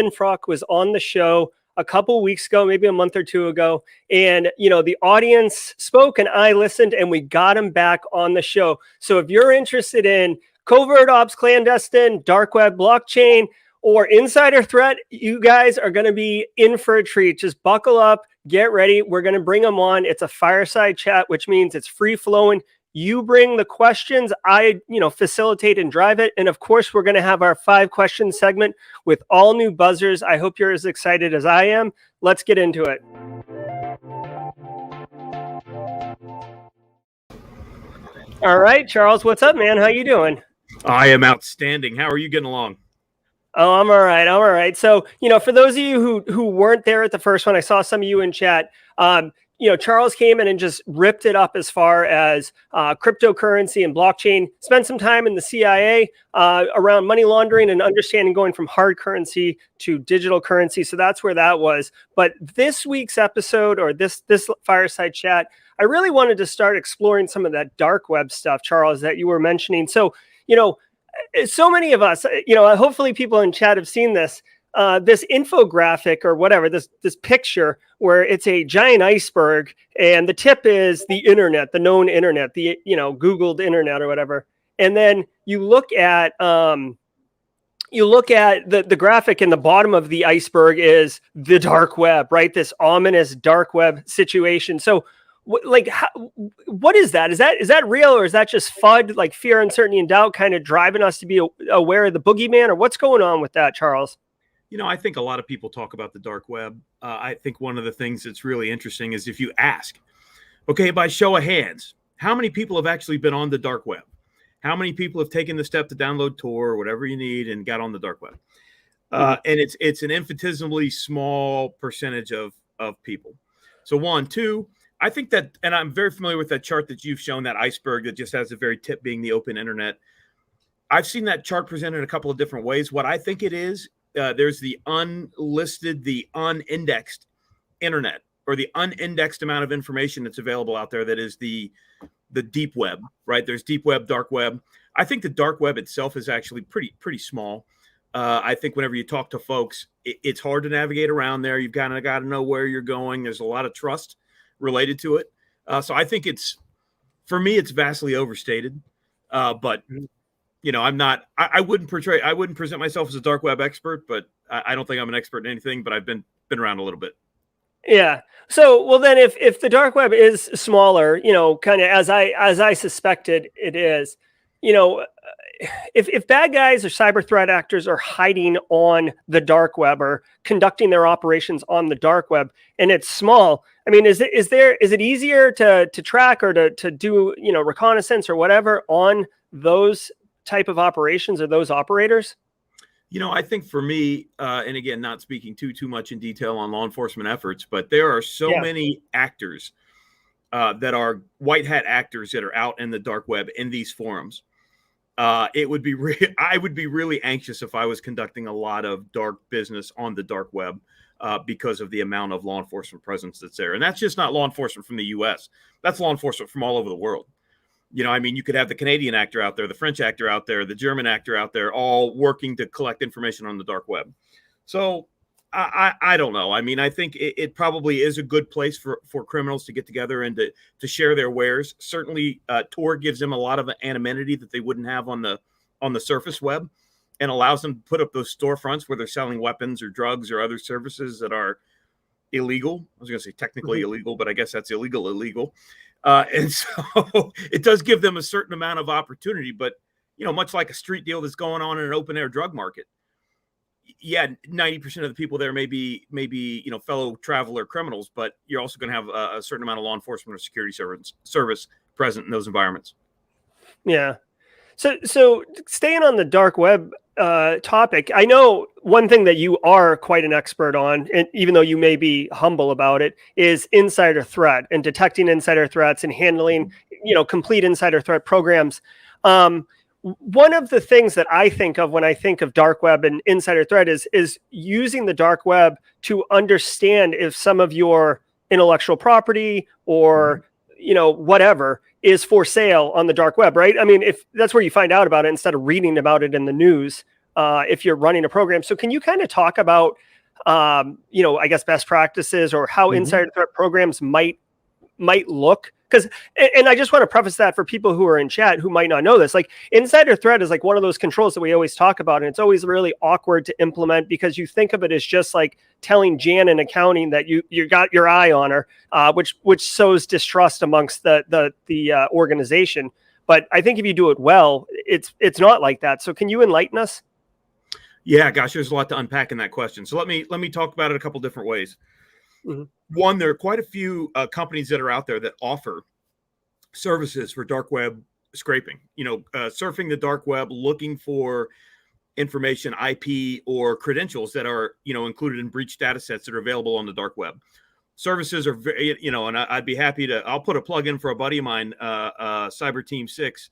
Finfrock was on the show a couple weeks ago, maybe a month or two ago. And, the audience spoke and I listened and we got him back on the show. So if you're interested in covert ops, clandestine, dark web, blockchain, or insider threat, you guys are going to be in for a treat. Just buckle up, get ready. We're going to bring them on. It's a fireside chat, which means it's free flowing. You bring the questions, I, facilitate and drive it. And of course, we're going to have our 5-question segment with all new buzzers. I hope you're as excited as I am. Let's get into it. All right, Charles, what's up, man? How you doing? I am outstanding. How are you getting along? Oh, I'm all right. I'm all right. So, for those of you who weren't there at the first one, I saw some of you in chat. Charles came in and just ripped it up as far as cryptocurrency and blockchain. Spent some time in the CIA around money laundering and understanding going from hard currency to digital currency. So that's where that was. But this week's episode, or this fireside chat, I really wanted to start exploring some of that dark web stuff, Charles, that you were mentioning. So, so many of us, hopefully people in chat have seen this. This infographic or whatever, this picture where it's a giant iceberg and the tip is the internet, the known internet, the Googled internet or whatever. And then you look at the graphic in the bottom of the iceberg is the dark web, right? This ominous dark web situation. So what is that? Is that real, or is that just FUD, like fear, uncertainty, and doubt, kind of driving us to be aware of the boogeyman, or what's going on with that, Charles? I think a lot of people talk about the dark web. I think one of the things that's really interesting is if you ask, okay, by show of hands, how many people have actually been on the dark web? How many people have taken the step to download Tor or whatever you need and got on the dark web? And it's an infinitesimally small percentage of people. So 1, 2, I think that, and I'm very familiar with that chart that you've shown, that iceberg that just has the very tip being the open internet. I've seen that chart presented in a couple of different ways. What I think it is, there's the unlisted, the unindexed internet, or the unindexed amount of information that's available out there. That is the deep web, right? There's deep web, dark web. I think the dark web itself is actually pretty small. I think whenever you talk to folks, it's hard to navigate around there. You've kind of got to know where you're going. There's a lot of trust related to it. So I think for me, it's vastly overstated. But I wouldn't present myself as a dark web expert, but I don't think I'm an expert in anything, but I've been around a little bit. Yeah. So, well, then if the dark web is smaller, kind of as I suspected it is, if bad guys or cyber threat actors are hiding on the dark web or conducting their operations on the dark web and it's small, I mean, is it easier to track or to do, reconnaissance or whatever on those type of operations or those operators? I think for me, and again, not speaking too much in detail on law enforcement efforts, but there are so many actors that are white hat actors that are out in the dark web in these forums. I would be really anxious if I was conducting a lot of dark business on the dark web because of the amount of law enforcement presence that's there. And that's just not law enforcement from the US. That's law enforcement from all over the world. You could have the Canadian actor out there, the French actor out there, the German actor out there, all working to collect information on the dark web. So I don't know. I mean, I think it probably is a good place for criminals to get together and to share their wares. Certainly, Tor gives them a lot of anonymity that they wouldn't have on the surface web, and allows them to put up those storefronts where they're selling weapons or drugs or other services that are illegal. I was going to say technically illegal, but I guess that's illegal. And so it does give them a certain amount of opportunity, but, much like a street deal that's going on in an open air drug market. Yeah, 90% of the people there may be, fellow traveler criminals, but you're also going to have a certain amount of law enforcement or security service present in those environments. Yeah. So staying on the dark web topic, I know one thing that you are quite an expert on, and even though you may be humble about it, is insider threat and detecting insider threats and handling, complete insider threat programs. One of the things that I think of when I think of dark web and insider threat is using the dark web to understand if some of your intellectual property or whatever is for sale on the dark web, right? I mean, if that's where you find out about it instead of reading about it in the news if you're running a program. So can you kind of talk about, I guess best practices or how insider threat programs might look? Because, and I just want to preface that for people who are in chat who might not know this, like insider threat is like one of those controls that we always talk about. And it's always really awkward to implement because you think of it as just like telling Jan in accounting that you got your eye on her, which sows distrust amongst the organization. But I think if you do it well, it's not like that. So can you enlighten us? Yeah, gosh, there's a lot to unpack in that question. So let me talk about it a couple different ways. One, there are quite a few companies that are out there that offer services for dark web scraping, surfing the dark web, looking for information, IP or credentials that are, included in breach data sets that are available on the dark web. Services are very, and I'd be happy to, I'll put a plug in for a buddy of mine, Cyber Team 6,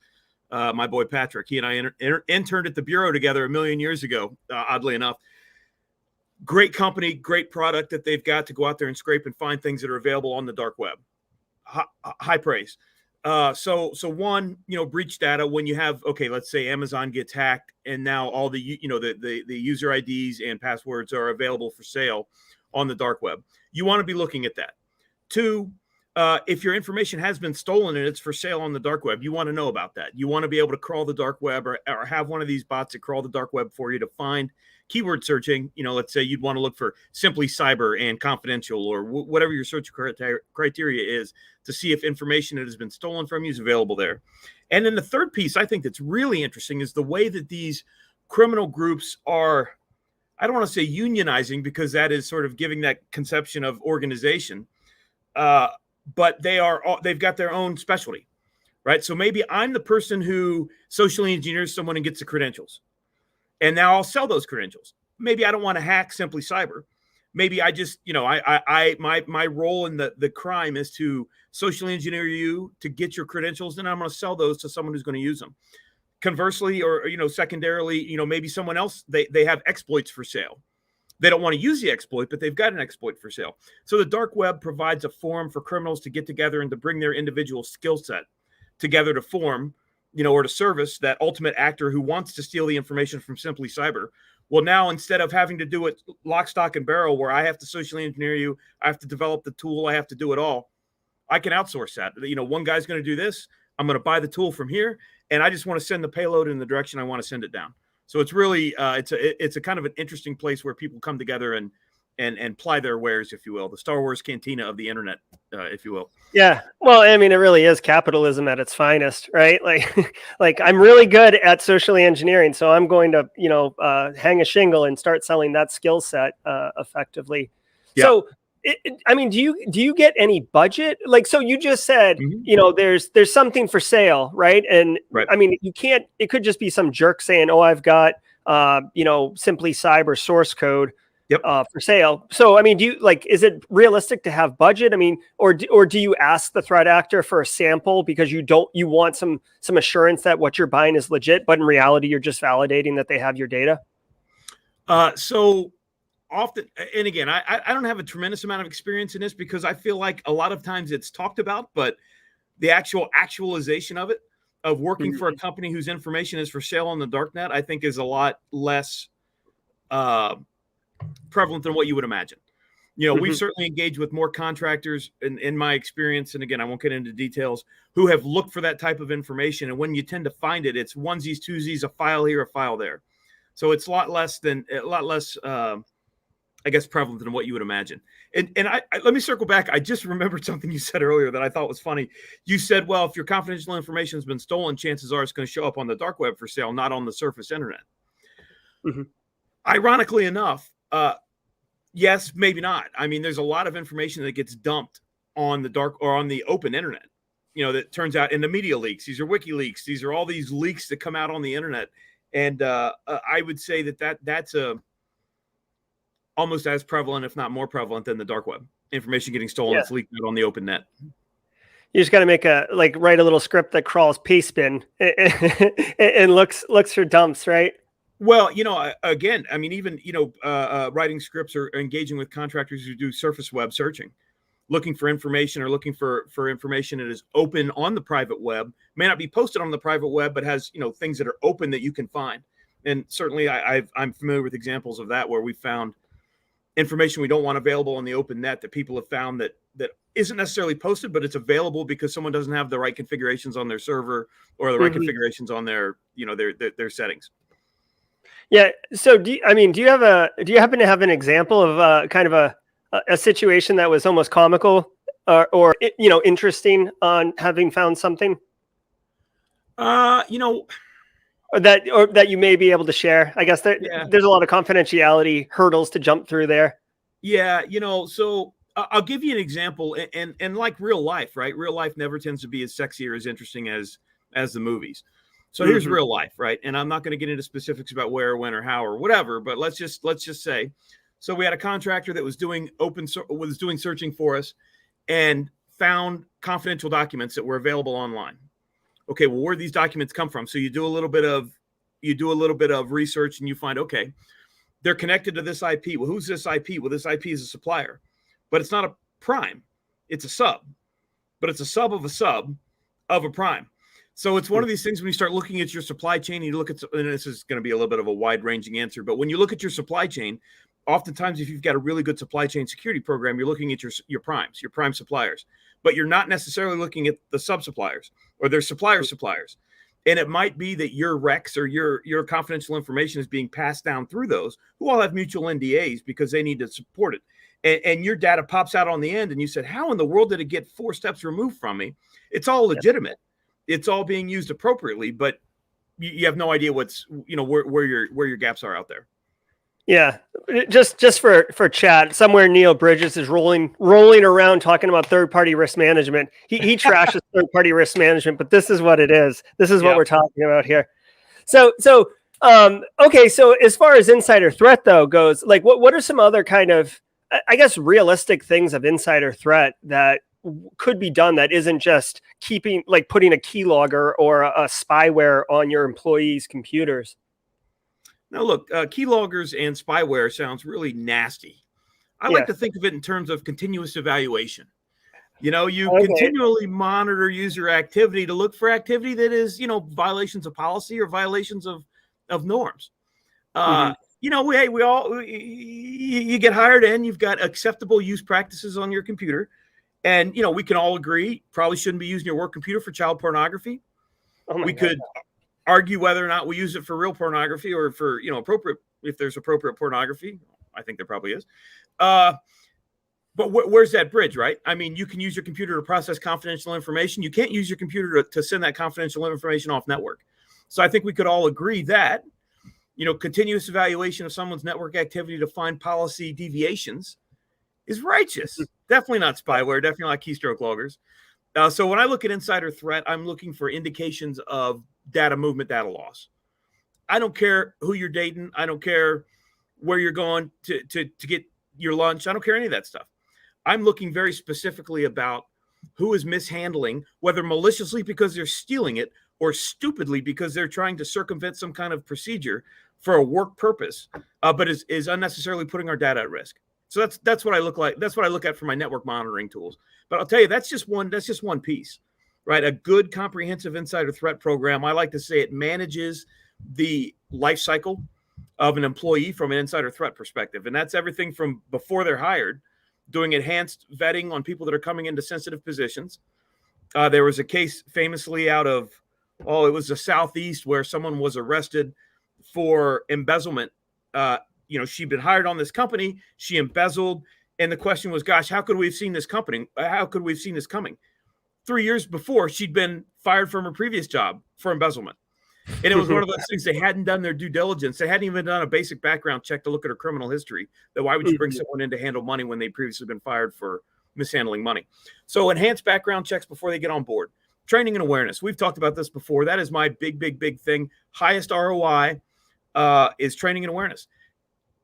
my boy Patrick. He and I interned at the Bureau together a million years ago, oddly enough. Great company, great product that they've got to go out there and scrape and find things that are available on the dark web. High praise. So one, breach data when you have, okay, let's say Amazon gets hacked and now all the, the user IDs and passwords are available for sale on the dark web. You want to be looking at that. Two, if your information has been stolen and it's for sale on the dark web, you want to know about that. You want to be able to crawl the dark web or have one of these bots that crawl the dark web for you to find keyword searching. Let's say you'd want to look for simply cyber and confidential or whatever your search criteria is to see if information that has been stolen from you is available there. And then the third piece I think that's really interesting is the way that these criminal groups are, I don't want to say unionizing because that is sort of giving that conception of organization, but they've got their own specialty, right? So maybe I'm the person who socially engineers someone and gets the credentials. And now I'll sell those credentials. Maybe I don't want to hack Simply Cyber. Maybe I just, my role in the crime is to socially engineer you to get your credentials, and I'm going to sell those to someone who's going to use them. Conversely, or secondarily, maybe someone else they have exploits for sale. They don't want to use the exploit, but they've got an exploit for sale. So the dark web provides a forum for criminals to get together and to bring their individual skill set together to form, or to service that ultimate actor who wants to steal the information from Simply Cyber. Well, now instead of having to do it lock, stock, and barrel, where I have to socially engineer you, I have to develop the tool, I have to do it all, I can outsource that. One guy's going to do this. I'm going to buy the tool from here, and I just want to send the payload in the direction I want to send it down. So it's really it's a kind of an interesting place where people come together and ply their wares, if you will, the Star Wars cantina of the internet, if you will. Yeah. Well, I mean, it really is capitalism at its finest, right? Like I'm really good at socially engineering, so I'm going to, hang a shingle and start selling that skill set effectively. Yeah. So, I mean, do you get any budget? Like, so you just said, there's something for sale, right? And right. I mean, it could just be some jerk saying, oh, I've got, Simply Cyber source code. Yep. For sale. So, I mean, is it realistic to have budget? I mean, or do you ask the threat actor for a sample because you want some assurance that what you're buying is legit, but in reality, you're just validating that they have your data? So often, and again, I don't have a tremendous amount of experience in this because I feel like a lot of times it's talked about, but the actualization of it, of working for a company whose information is for sale on the darknet, I think is a lot less prevalent than what you would imagine. We've certainly engaged with more contractors in my experience, and again, I won't get into details, who have looked for that type of information. And when you tend to find it, it's onesies, twosies, a file here, a file there. So it's a lot less, I guess, prevalent than what you would imagine. And I let me circle back. I just remembered something you said earlier that I thought was funny. You said, well, if your confidential information has been stolen, chances are it's going to show up on the dark web for sale, not on the surface internet. Ironically enough, yes, maybe not. I mean, there's a lot of information that gets dumped on the dark or on the open internet, that turns out in the media leaks. These are WikiLeaks. These are all these leaks that come out on the internet. And I would say that's almost as prevalent, if not more prevalent, than the dark web. Information getting stolen, it's leaked out on the open net. You just got to write a little script that crawls pastebin and looks for dumps, right? Well, again, I mean, even, writing scripts or engaging with contractors who do surface web searching, looking for information or looking for information that is open on the private web, may not be posted on the private web, but has, things that are open that you can find. And certainly I'm familiar with examples of that where we found information we don't want available on the open net that people have found that isn't necessarily posted, but it's available because someone doesn't have the right configurations on their server or the right configurations on their, their settings. Yeah. So do you happen to have an example of kind of a situation that was almost comical or interesting on having found something? Or that you may be able to share. I guess there's a lot of confidentiality hurdles to jump through there. Yeah. So I'll give you an example, and like real life, right? Real life never tends to be as sexy or as interesting as the movies. So here's real life, right? And I'm not going to get into specifics about where, when, or how, or whatever. But let's just say, so we had a contractor that was doing searching for us, and found confidential documents that were available online. Okay, well, where these documents come from? So you do a little bit of research, and you find, okay, they're connected to this IP. Well, who's this IP? Well, this IP is a supplier, but it's not a prime. It's a sub, but it's a sub of a prime. So it's one of these things when you start looking at your supply chain, and you look at, and this is going to be a little bit of a wide-ranging answer, but when you look at your supply chain, oftentimes if you've got a really good supply chain security program, you're looking at your primes, your prime suppliers, but you're not necessarily looking at the sub-suppliers or their suppliers. And it might be that your recs or your confidential information is being passed down through those who all have mutual NDAs because they need to support it. And your data pops out on the end, and you said, how in the world did it get 4 steps removed from me? It's all legitimate. It's all being used appropriately, but you have no idea what's, where your gaps are out there. Yeah. Just for chat, somewhere Neil Bridges is rolling around talking about third-party risk management. He trashes third-party risk management, but this is what it is. This is what we're talking about here. So okay. So as far as insider threat though goes, like what are some other kind of, I guess, realistic things of insider threat that could be done that isn't just putting a keylogger or a spyware on your employees' computers? Now, look, keyloggers and spyware sounds really nasty. I like to think of it in terms of continuous evaluation. You continually monitor user activity to look for activity that is, violations of policy or violations of norms. You get hired in, you've got acceptable use practices on your computer. And, we can all agree, probably shouldn't be using your work computer for child pornography. We could argue whether or not we use it for real pornography or for, appropriate, if there's appropriate pornography. I think there probably is. But where's that bridge, right? I mean, you can use your computer to process confidential information. You can't use your computer to send that confidential information off network. So I think we could all agree that, continuous evaluation of someone's network activity to find policy deviations is righteous. Definitely not spyware, definitely not keystroke loggers. So when I look at insider threat, I'm looking for indications of data movement, data loss. I don't care who you're dating. I don't care where you're going to get your lunch. I don't care any of that stuff. I'm looking very specifically about who is mishandling, whether maliciously because they're stealing it or stupidly because they're trying to circumvent some kind of procedure for a work purpose, but is unnecessarily putting our data at risk. So that's what I look like. That's what I look at for my network monitoring tools. But I'll tell you, that's just one piece, right? A good comprehensive insider threat program, I like to say, it manages the life cycle of an employee from an insider threat perspective. And that's everything from before they're hired, doing enhanced vetting on people that are coming into sensitive positions. There was a case famously out of, it was the Southeast, where someone was arrested for embezzlement. She'd been hired on this company, she embezzled, and the question was, gosh, how could we have seen this coming? 3 years before, she'd been fired from her previous job for embezzlement. And it was one of those things, they hadn't done their due diligence. They hadn't even done a basic background check to look at her criminal history. That why would you bring someone in to handle money when they'd previously been fired for mishandling money? So enhanced background checks before they get on board. Training and awareness. We've talked about this before. That is my big thing. Highest ROI is training and awareness.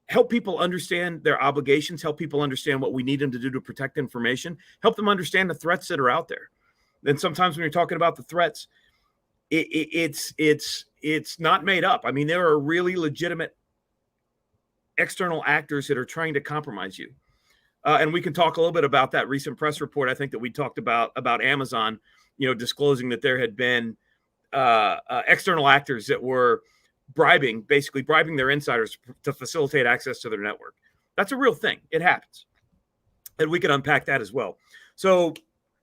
Help people understand their obligations, help people understand what we need them to do to protect information, help them understand the threats that are out there. Then sometimes when you're talking about the threats, it's not made up. I mean, there are really legitimate external actors that are trying to compromise you. And we can talk a little bit about that recent press report, I think, that we talked about Amazon, disclosing that there had been external actors that were basically bribing their insiders to facilitate access to their network. That's a real thing. It happens. And we can unpack that as well. So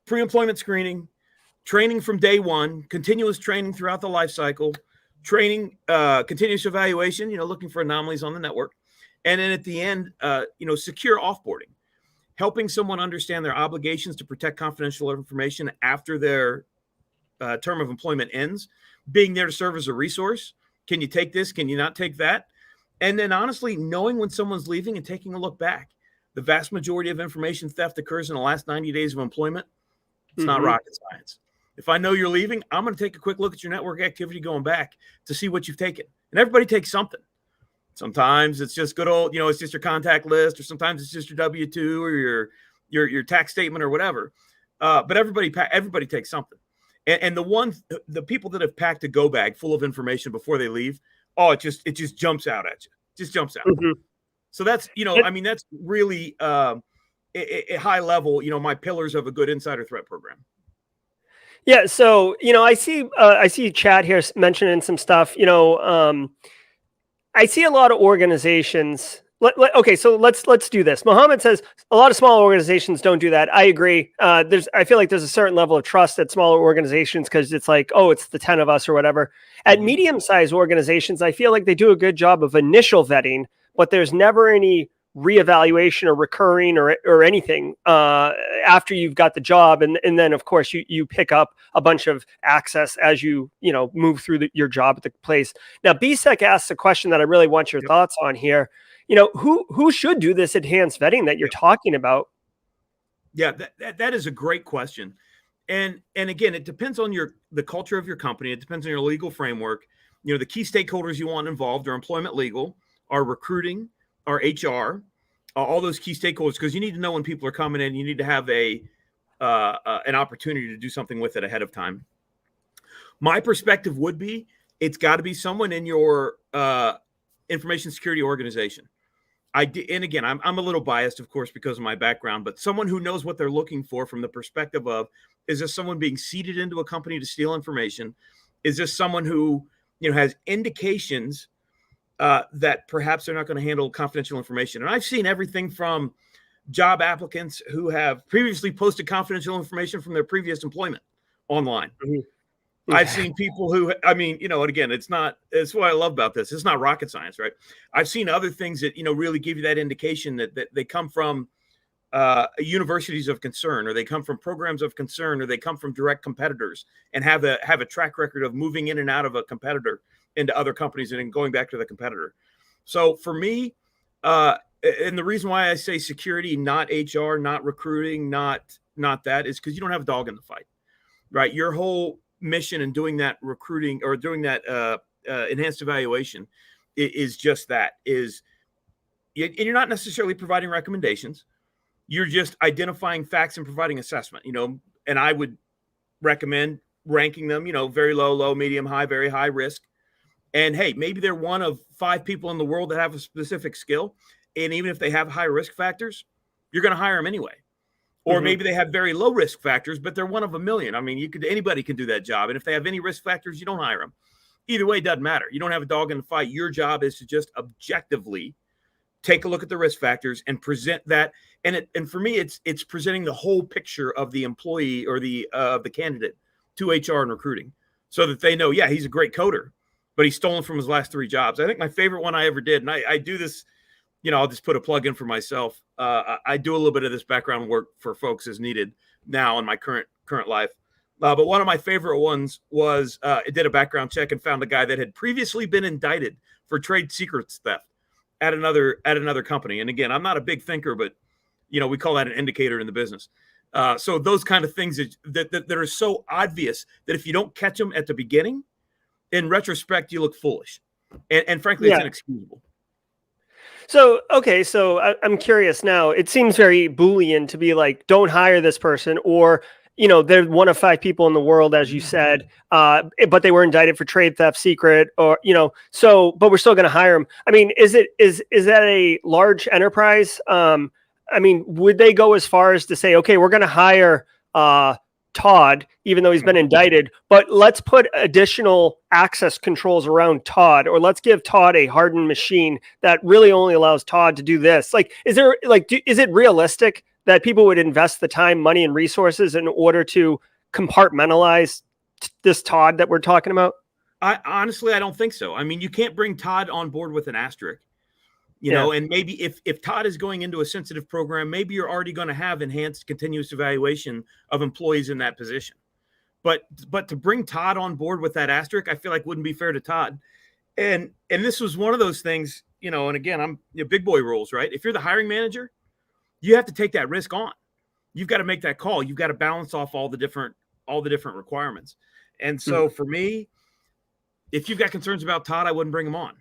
pre-employment screening, training from day one, continuous training throughout the life cycle, training, continuous evaluation, looking for anomalies on the network. And then at the end, secure offboarding, helping someone understand their obligations to protect confidential information after their term of employment ends, being there to serve as a resource. Can you take this? Can you not take that? And then honestly, knowing when someone's leaving and taking a look back. The vast majority of information theft occurs in the last 90 days of employment. It's not rocket science. If I know you're leaving, I'm going to take a quick look at your network activity going back to see what you've taken. And everybody takes something. Sometimes it's just good old, it's just your contact list, or sometimes it's just your W-2 or your tax statement or whatever. But everybody takes something. And the people that have packed a go bag full of information before they leave, it just jumps out at you. Just jumps out. So that's, that's really a high level, my pillars of a good insider threat program. Yeah. So, I see chat here mentioning some stuff, I see a lot of organizations. Okay, so let's do this. Mohammed says a lot of small organizations don't do that. I agree. I feel like there's a certain level of trust at smaller organizations because it's like, it's the 10 of us or whatever. At medium-sized organizations, I feel like they do a good job of initial vetting, but there's never any reevaluation or recurring or anything after you've got the job, and then of course you pick up a bunch of access as you move through your job at the place. Now BSEC asks a question that I really want your thoughts on here. Who should do this enhanced vetting that you're talking about? Yeah, that is a great question, and again, it depends on the culture of your company. It depends on your legal framework. The key stakeholders you want involved are employment legal, are recruiting, our HR, all those key stakeholders, because you need to know when people are coming in. You need to have an opportunity to do something with it ahead of time. My perspective would be it's got to be someone in your information security organization. And again, I'm a little biased, of course, because of my background, but someone who knows what they're looking for from the perspective of, is this someone being seeded into a company to steal information? Is this someone who has indications that perhaps they're not going to handle confidential information? And I've seen everything from job applicants who have previously posted confidential information from their previous employment online. I've seen people who, and again, it's what I love about this. It's not rocket science, right? I've seen other things that, really give you that indication that they come from universities of concern, or they come from programs of concern, or they come from direct competitors and have a track record of moving in and out of a competitor into other companies and then going back to the competitor. So for me, and the reason why I say security, not HR, not recruiting, not that, is because you don't have a dog in the fight, right? Your whole mission in doing that recruiting or doing that enhanced evaluation is just that, and you're not necessarily providing recommendations. You're just identifying facts and providing assessment, and I would recommend ranking them, very low, medium, high, very high risk. And hey, maybe they're one of 5 people in the world that have a specific skill. And even if they have high risk factors, you're going to hire them anyway. Or maybe they have very low risk factors, but they're one of a million. Anybody can do that job. And if they have any risk factors, you don't hire them. Either way, it doesn't matter. You don't have a dog in the fight. Your job is to just objectively take a look at the risk factors and present that. And for me, it's presenting the whole picture of the employee or the candidate to HR and recruiting, so that they know, yeah, he's a great coder, but he's stolen from his last 3 jobs. I think my favorite one I ever did, and I do this, I'll just put a plug in for myself. I do a little bit of this background work for folks as needed now in my current life. But one of my favorite ones was I did a background check and found a guy that had previously been indicted for trade secrets theft at another company. And again, I'm not a big thinker, but we call that an indicator in the business. So those kind of things that are so obvious that if you don't catch them at the beginning, in retrospect, you look foolish. And frankly, it's inexcusable. So, okay. So I'm curious now. It seems very Boolean to be like, don't hire this person, or, they're one of 5 people in the world, as you said, but they were indicted for trade theft secret, or, but we're still going to hire them. Is that a large enterprise? Would they go as far as to say, okay, we're going to hire, Todd, even though he's been indicted, but let's put additional access controls around Todd, or let's give Todd a hardened machine that really only allows Todd to do this. Like, is it realistic that people would invest the time, money, and resources in order to compartmentalize this Todd that we're talking about? I don't think so. I mean, you can't bring Todd on board with an asterisk. You know, and maybe if Todd is going into a sensitive program, maybe you're already going to have enhanced continuous evaluation of employees in that position. But to bring Todd on board with that asterisk, I feel like wouldn't be fair to Todd. And this was one of those things, you know, and again, I'm big boy rules, right? If you're the hiring manager, you have to take that risk on. You've got to make that call. You've got to balance off all the different requirements. And so for me, if you've got concerns about Todd, I wouldn't bring him on.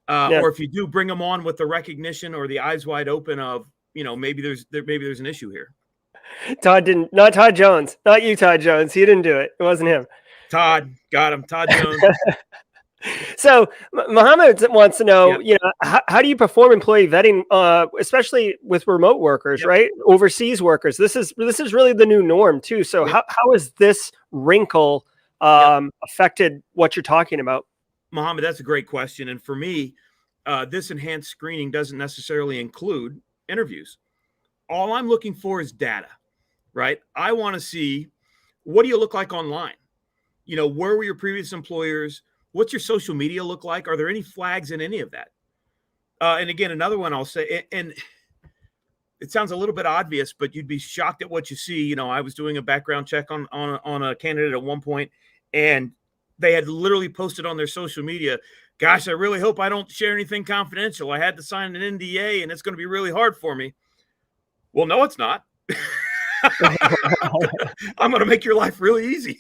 Or if you do, bring them on with the recognition or the eyes wide open of, you know, maybe there's an issue here. Not Todd Jones, not you, Todd Jones. He didn't do it. It wasn't him. Todd, got him. Todd Jones. So Mohammed wants to know, you know, how do you perform employee vetting, especially with remote workers, right? Overseas workers. This is really the new norm too. So how has this wrinkle affected what you're talking about? Mohammed, that's a great question. And for me, this enhanced screening doesn't necessarily include interviews. All I'm looking for is data, right? I want to see, what do you look like online? You know, where were your previous employers? What's your social media look like? Are there any flags in any of that? And again, another one I'll say, and it sounds a little bit obvious, but you'd be shocked at what you see. You know, I was doing a background check on a candidate at one point, and they had literally posted on their social media, gosh, I really hope I don't share anything confidential. I had to sign an NDA and it's going to be really hard for me. Well, no, it's not. I'm going to make your life really easy.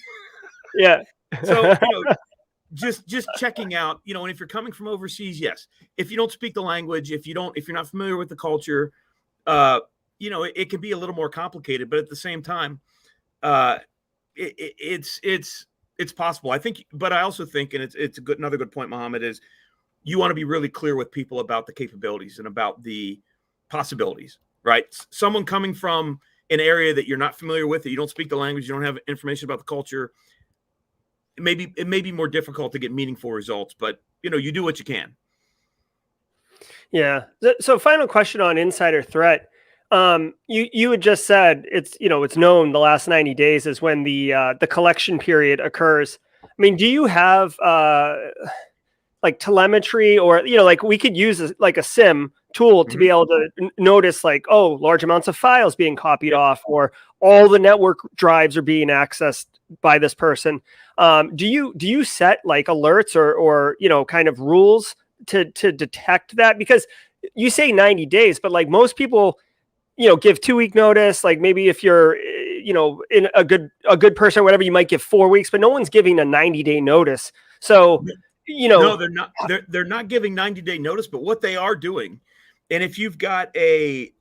Yeah. So, you know, just checking out, you know, and if you're coming from overseas, yes. If you don't speak the language, if you're not familiar with the culture, you know, it can be a little more complicated, but at the same time, it's possible. I think, but I also think, and it's another good point, Mohammed, is you want to be really clear with people about the capabilities and about the possibilities, right? Someone coming from an area that you're not familiar with, that you don't speak the language, you don't have information about the culture, it may be more difficult to get meaningful results, but you know, you do what you can. Yeah. So final question on insider threat. You had just said it's known the last 90 days is when the collection period occurs. I mean, do you have like telemetry, or like we could use like a SIM tool to be able to notice like, oh, large amounts of files being copied off, or all the network drives are being accessed by this person. Do you set like alerts or kind of rules to detect that? Because you say 90 days, but like most people, give 2-week notice. Like maybe if you're, in a good person or whatever, you might give 4 weeks, but no one's giving a 90-day notice. So, no, they're not giving 90-day notice, but what they are doing, and if you've got a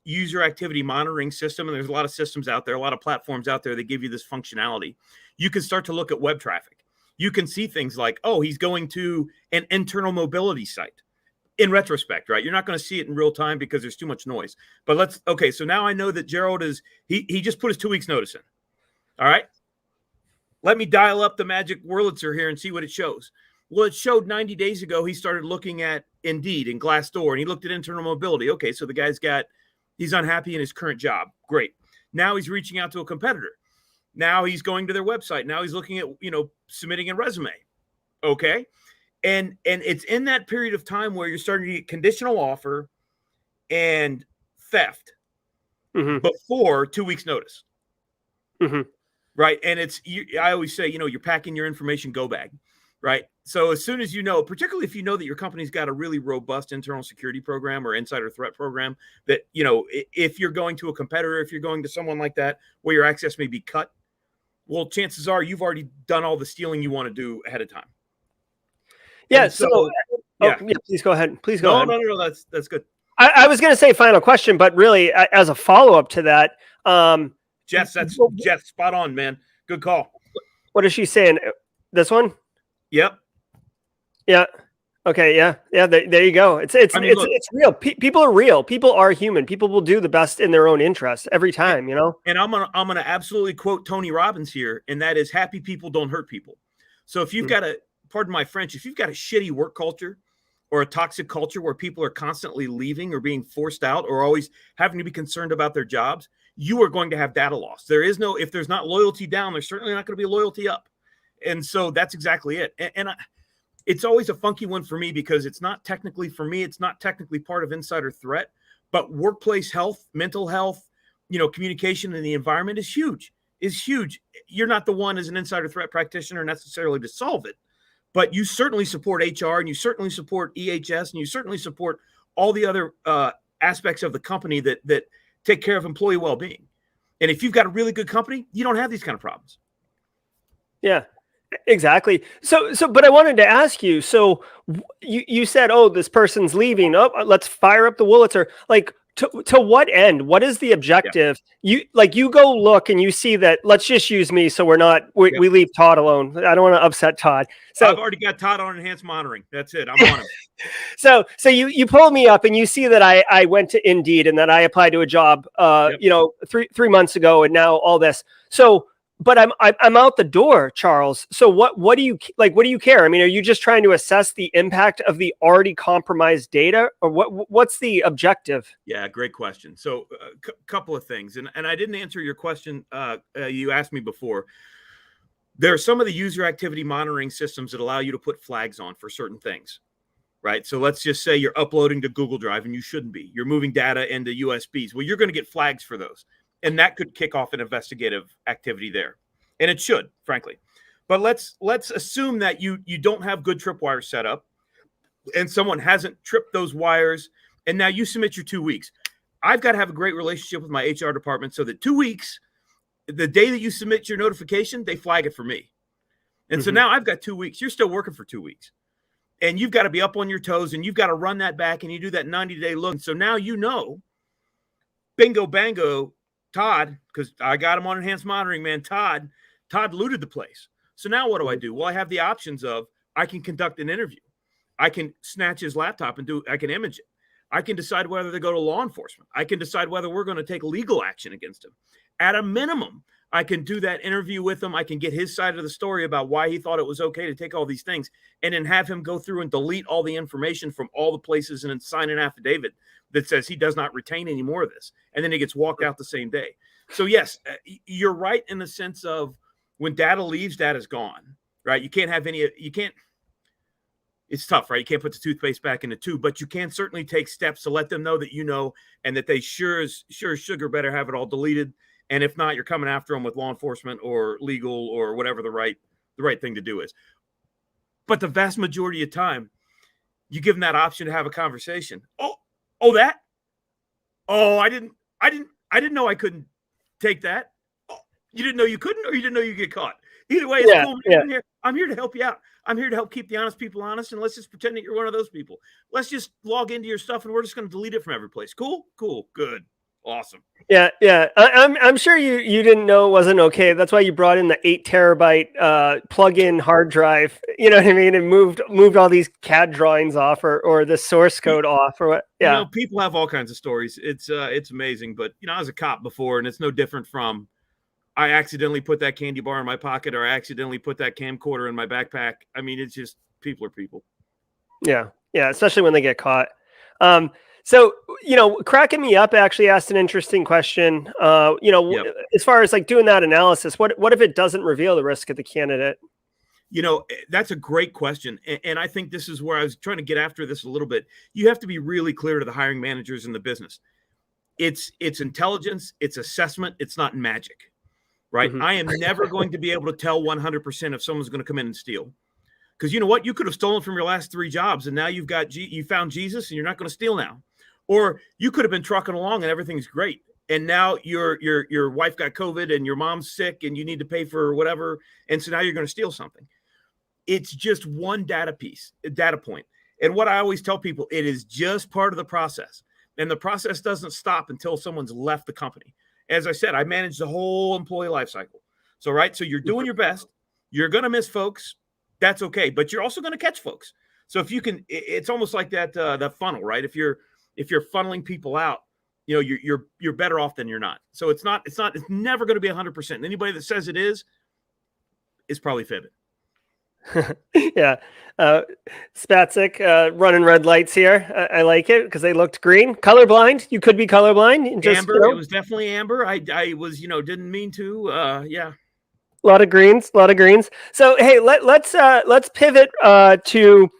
user activity monitoring system, and there's a lot of systems out there, a lot of platforms out there that give you this functionality, you can start to look at web traffic. You can see things like, oh, he's going to an internal mobility site. In retrospect, right? You're not going to see it in real time because there's too much noise. But so now I know that Gerald he just put his 2 weeks notice in. All right. Let me dial up the magic Wurlitzer here and see what it shows. Well, it showed 90 days ago, he started looking at Indeed and Glassdoor, and he looked at internal mobility. Okay. So the guy's he's unhappy in his current job. Great. Now he's reaching out to a competitor. Now he's going to their website. Now he's looking at, submitting a resume. Okay. And it's in that period of time where you're starting to get conditional offer and theft before 2 weeks notice. Right. And I always say, you're packing your information go bag. Right. So as soon as particularly if you know that your company's got a really robust internal security program or insider threat program, that, if you're going to a competitor, if you're going to someone like that where your access may be cut, well, chances are you've already done all the stealing you want to do ahead of time. Yeah. Please go ahead. Please go ahead. No. That's good. I was going to say final question, but really as a follow-up to that, Jess, spot on, man. Good call. What is she saying? This one? Yep. Yeah. Okay, yeah, yeah. There you go. I mean, look, It's real. People are real. People are human. People will do the best in their own interest every time. You know. and I'm gonna absolutely quote Tony Robbins here, and that is, happy people don't hurt people. So if you've got a, pardon my French, if you've got a shitty work culture or a toxic culture where people are constantly leaving or being forced out or always having to be concerned about their jobs, you are going to have data loss. There is no, if there's not loyalty down, there's certainly not going to be loyalty up. And so that's exactly it. It's always a funky one for me because it's not technically, for me, it's not technically part of insider threat, but workplace health, mental health, communication in the environment is huge. You're not the one as an insider threat practitioner necessarily to solve it, but you certainly support HR, and you certainly support EHS, and you certainly support all the other aspects of the company that take care of employee well-being. And if you've got a really good company, you don't have these kind of problems. Yeah. Exactly. So, but I wanted to ask you, so you said, oh, this person's leaving. Oh, let's fire up the Wurlitzer. Like, to what end? What is the objective? Yeah. You go look and you see that, let's just use me. So we leave Todd alone. I don't want to upset Todd. So I've already got Todd on enhanced monitoring. That's it. I'm on him. So you pull me up and you see that I went to Indeed and that I applied to a job, 3 months ago, and now all this. So, but I'm out the door, Charles. So what do you like? What do you care? I mean, are you just trying to assess the impact of the already compromised data, or what's the objective? Yeah, great question. So a couple of things, and I didn't answer your question. You asked me before. There are some of the user activity monitoring systems that allow you to put flags on for certain things, right? So let's just say you're uploading to Google Drive and you shouldn't be. You're moving data into USBs. Well, you're going to get flags for those. And that could kick off an investigative activity there. And it should, frankly. But let's assume that you don't have good tripwires set up and someone hasn't tripped those wires, and now you submit your 2 weeks. I've got to have a great relationship with my HR department so that 2 weeks, the day that you submit your notification, they flag it for me. And so now I've got 2 weeks. You're still working for 2 weeks. And you've got to be up on your toes, and you've got to run that back, and you do that 90-day look. And so now bingo, bango, Todd, because I got him on enhanced monitoring, man. Todd looted the place. So now what do I do? Well, I have the options of, I can conduct an interview. I can snatch his laptop and I can image it. I can decide whether to go to law enforcement. I can decide whether we're going to take legal action against him. At a minimum, I can do that interview with him. I can get his side of the story about why he thought it was okay to take all these things, and then have him go through and delete all the information from all the places and then sign an affidavit that says he does not retain any more of this. And then he gets walked out the same day. So yes, you're right in the sense of, when data leaves, data's gone, right? You can't have it's tough, right? You can't put the toothpaste back in the tube, but you can certainly take steps to let them know that and that they sure as sugar better have it all deleted. And if not, you're coming after them with law enforcement or legal or whatever the right thing to do is. But the vast majority of time, you give them that option to have a conversation. I didn't know I couldn't take that. Oh, you didn't know you couldn't, or you didn't know you'd get caught. Either way, it's cool. Yeah. I'm here to help you out. I'm here to help keep the honest people honest, and let's just pretend that you're one of those people. Let's just log into your stuff, and we're just going to delete it from every place. Cool, good, awesome. Yeah. I'm sure you didn't know it wasn't okay. That's why you brought in the 8 terabyte plug-in hard drive. You know what I mean? And moved all these CAD drawings off, or the source code off, or what? Yeah. People have all kinds of stories. It's amazing. But I was a cop before, and it's no different from, I accidentally put that candy bar in my pocket, or I accidentally put that camcorder in my backpack. I mean, it's just, people are people. Yeah. Especially when they get caught. So, Cracking Me Up actually asked an interesting question. As far as like doing that analysis, what if it doesn't reveal the risk of the candidate? That's a great question. And I think this is where I was trying to get after this a little bit. You have to be really clear to the hiring managers in the business. It's intelligence, it's assessment, it's not magic, right? I am never going to be able to tell 100% if someone's going to come in and steal. Because you know what? You could have stolen from your last 3 jobs, and now you found Jesus, and you're not going to steal now. Or you could have been trucking along and everything's great, and now your wife got COVID and your mom's sick and you need to pay for whatever, and so now you're going to steal something. It's just one data point. And what I always tell people, it is just part of the process, and the process doesn't stop until someone's left the company. As I said, I manage the whole employee life cycle. So you're doing your best. You're going to miss folks. That's okay, but you're also going to catch folks. So if you can, it's almost like that funnel, right? If you're funneling people out, you're better off than you're not. So it's never going to be 100%. Anybody that says it is probably fibbing. Yeah. Spatsic, running red lights here. I like it because they looked green. Colorblind. You could be colorblind. And just, amber. It was definitely amber. I was, didn't mean to. Yeah. A lot of greens. So, hey, let's pivot to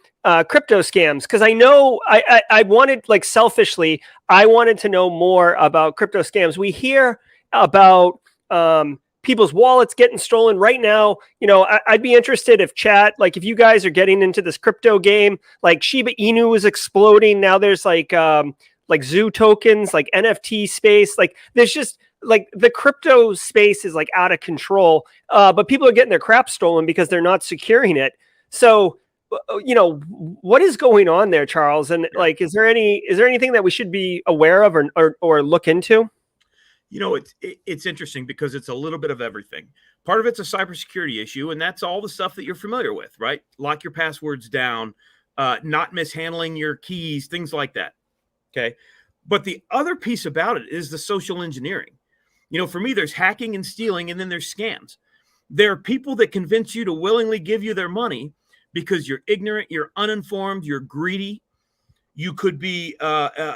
crypto scams, because I know I wanted, like, selfishly, I wanted to know more about crypto scams. We hear about people's wallets getting stolen right now. I'd be interested if chat, like, if you guys are getting into this crypto game, like Shiba Inu is exploding now. There's like zoo tokens, like NFT space. Like, there's just, like, the crypto space is like out of control. But people are getting their crap stolen because they're not securing it. So, what is going on there, Charles? And, like, is there anything that we should be aware of or look into? It's interesting because it's a little bit of everything. Part of it's a cybersecurity issue, and that's all the stuff that you're familiar with, right? Lock your passwords down, not mishandling your keys, things like that. Okay. But the other piece about it is the social engineering. For me, there's hacking and stealing, and then there's scams. There are people that convince you to willingly give you their money because you're ignorant, you're uninformed, you're greedy. You could be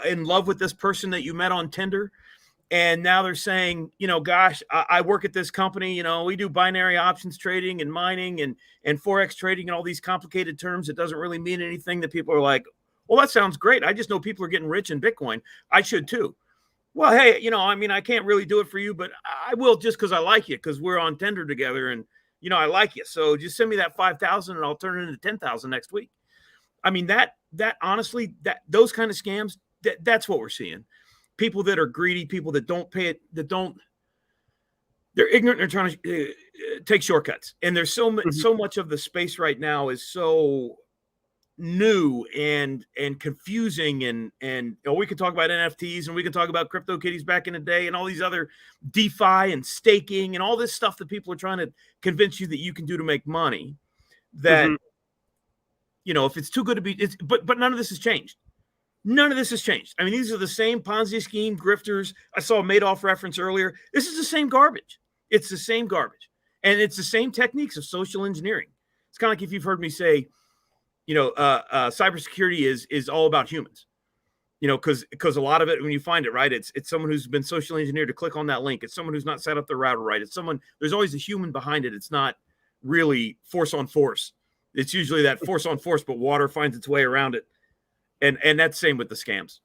in love with this person that you met on Tinder. And now they're saying, gosh, I work at this company. We do binary options trading and mining and Forex trading and all these complicated terms. It doesn't really mean anything. That people are like, well, that sounds great. I just know people are getting rich in Bitcoin. I should too. Well, hey, I can't really do it for you, but I will just because I like you, because we're on Tinder together and, I like you. So just send me that 5,000 and I'll turn it into 10,000 next week. I mean, that honestly, those kind of scams, that's what we're seeing. People that are greedy, people that don't pay it, they're ignorant. They're trying to take shortcuts. And there's so much of the space right now is so new and confusing. And we could talk about NFTs, and we could talk about crypto kitties back in the day, and all these other DeFi and staking and all this stuff that people are trying to convince you that you can do to make money. That, if it's too good to be, but none of this has changed. None of this has changed. I mean, these are the same Ponzi scheme grifters. I saw a Madoff reference earlier. This is the same garbage. It's the same garbage. And it's the same techniques of social engineering. It's kind of like if you've heard me say, cybersecurity is all about humans, because a lot of it, when you find it, right, it's someone who's been socially engineered to click on that link. It's someone who's not set up the router right. It's someone, there's always a human behind it. It's not really force on force. It's usually that force on force, but water finds its way around it. And that's the same with the scams.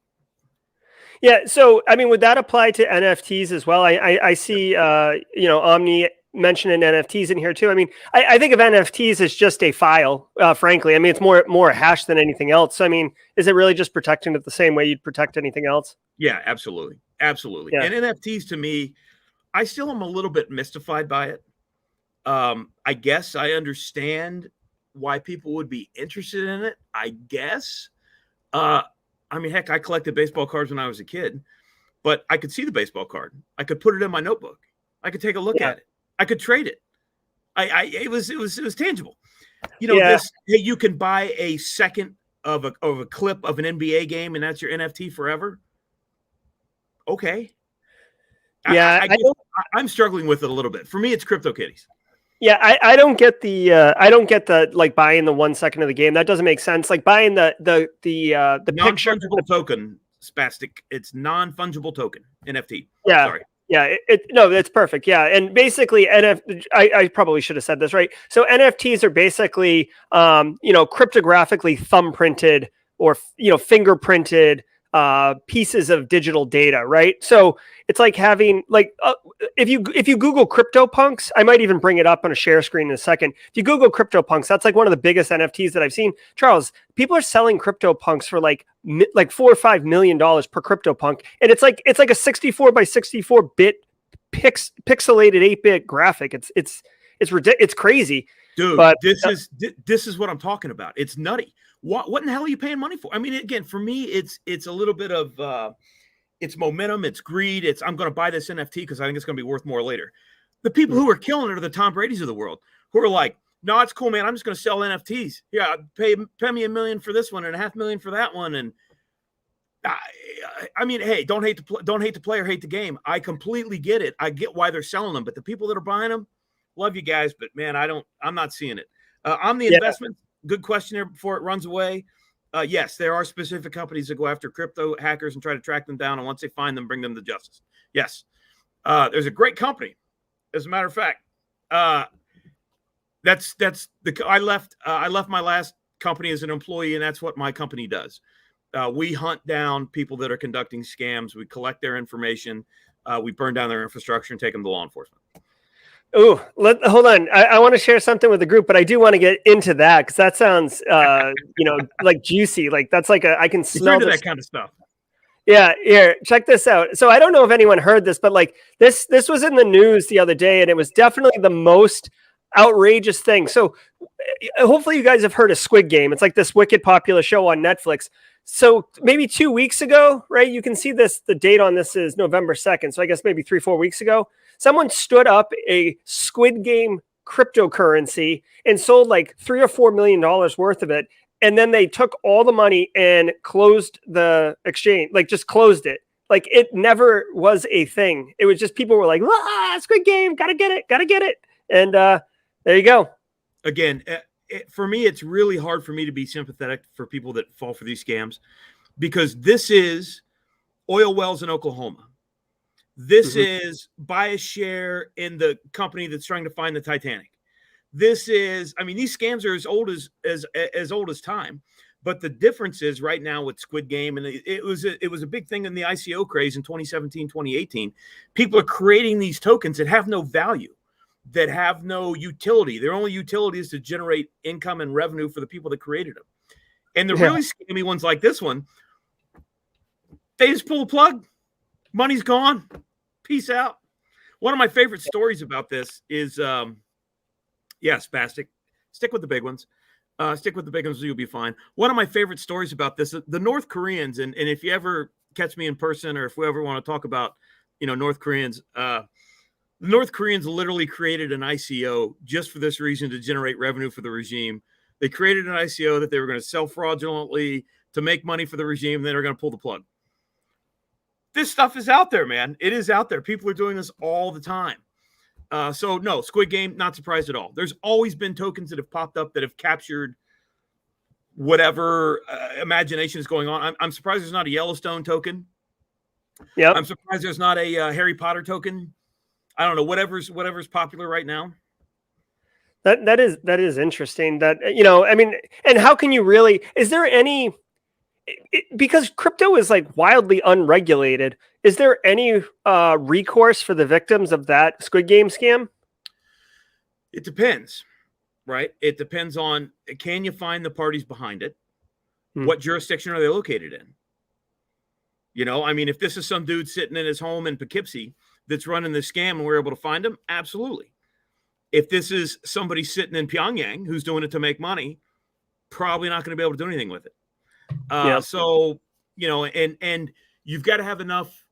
Yeah. So, I mean, would that apply to NFTs as well? I see, Omni mentioning NFTs in here too. I mean, I think of NFTs as just a file, frankly. I mean, it's more a hash than anything else. So, I mean, is it really just protecting it the same way you'd protect anything else? Yeah, absolutely. Absolutely. Yeah. And NFTs, to me, I still am a little bit mystified by it. I guess I understand why people would be interested in it, I guess. I mean, heck, I collected baseball cards when I was a kid, but I could see the baseball card. I could put it in my notebook. I could take a look at it. I could trade it. It was tangible. Hey, you can buy a second of a clip of an NBA game, and that's your NFT forever. Okay. Yeah, I'm struggling with it a little bit. For me, it's CryptoKitties. Yeah, I don't get the like buying the 1 second of the game. That doesn't make sense. Like buying the picture. Non-Fungible Token, spastic. It's Non-Fungible Token, NFT. Yeah. Sorry. Yeah, no, that's perfect. Yeah, and basically, I probably should have said this right. So NFTs are basically, cryptographically thumbprinted or fingerprinted pieces of digital data, right? So it's like having if you Google CryptoPunks, I might even bring it up on a share screen in a second. If you Google CryptoPunks, that's like one of the biggest NFTs that I've seen. Charles, people are selling CryptoPunks for like $4 or $5 million per CryptoPunk, and it's like a 64 by 64 bit pixelated 8-bit graphic. It's ridiculous. It's crazy, dude. But this is what I'm talking about. It's nutty. What in the hell are you paying money for? I mean, again, for me, it's a little bit of it's momentum, it's greed. I'm going to buy this NFT because I think it's going to be worth more later. The people who are killing it are the Tom Brady's of the world, who are like, No, it's cool, man. I'm just going to sell NFTs. Yeah, pay me $1 million for this one and $500,000 for that one. And I mean, hey, don't hate the player, hate the game. I completely get it. I get why they're selling them, but the people that are buying them, love you guys, but man, I'm not seeing it. On the investment, good question there before it runs away. Yes, there are specific companies that go after crypto hackers and try to track them down, and once they find them, bring them to justice. Yes, there's a great company. As a matter of fact, I left my last company as an employee, and that's what my company does. We hunt down people that are conducting scams. We collect their information. We burn down their infrastructure and take them to law enforcement. Oh, hold on. I want to share something with the group, but I do want to get into that because that sounds, like juicy. Like that's like I can smell that kind of stuff. Yeah, here, check this out. So I don't know if anyone heard this, but like this was in the news the other day, and it was definitely the most outrageous thing. So hopefully you guys have heard of Squid Game. It's like this wicked popular show on Netflix. So maybe 2 weeks ago, right? You can see this, the date on this is November 2nd. So I guess maybe 3-4 weeks ago, someone stood up a Squid Game cryptocurrency and sold like $3 or $4 million worth of it. And then they took all the money and closed the exchange, like just closed it. Like it never was a thing. It was just people were like, Squid Game, gotta get it. And there you go. Again, for me, it's really hard for me to be sympathetic for people that fall for these scams because this is oil wells in Oklahoma. This is buy a share in the company that's trying to find the Titanic. This is, I mean, these scams are as old as time. But the difference is right now with Squid Game, and it was a big thing in the ICO craze in 2017, 2018. People are creating these tokens that have no value, that have no utility. Their only utility is to generate income and revenue for the people that created them. And the really scammy ones like this one, they just pull the plug. Money's gone. Peace out. One of my favorite stories about this is, spastic. Stick with the big ones. Stick with the big ones, you'll be fine. One of my favorite stories about this, the North Koreans, and if you ever catch me in person or if we ever want to talk about, North Koreans, the North Koreans literally created an ICO just for this reason, to generate revenue for the regime. They created an ICO that they were going to sell fraudulently to make money for the regime, and then they're going to pull the plug. This stuff is out there, man. It is out there. People are doing this all the time. So no, Squid Game, not surprised at all. There's always been tokens that have popped up that have captured whatever imagination is going on. I'm surprised there's not a Yellowstone token. Yeah, I'm surprised there's not a Harry Potter token. I don't know, whatever's popular right now. That is interesting. That, I mean, and how can you really? Is there any? Because crypto is like wildly unregulated. Is there any recourse for the victims of that Squid Game scam? It depends, right? It depends on, can you find the parties behind it? What jurisdiction are they located in? I mean, if this is some dude sitting in his home in Poughkeepsie that's running the scam and we're able to find him, absolutely. If this is somebody sitting in Pyongyang who's doing it to make money, probably not going to be able to do anything with it. So, and you've got to have enough,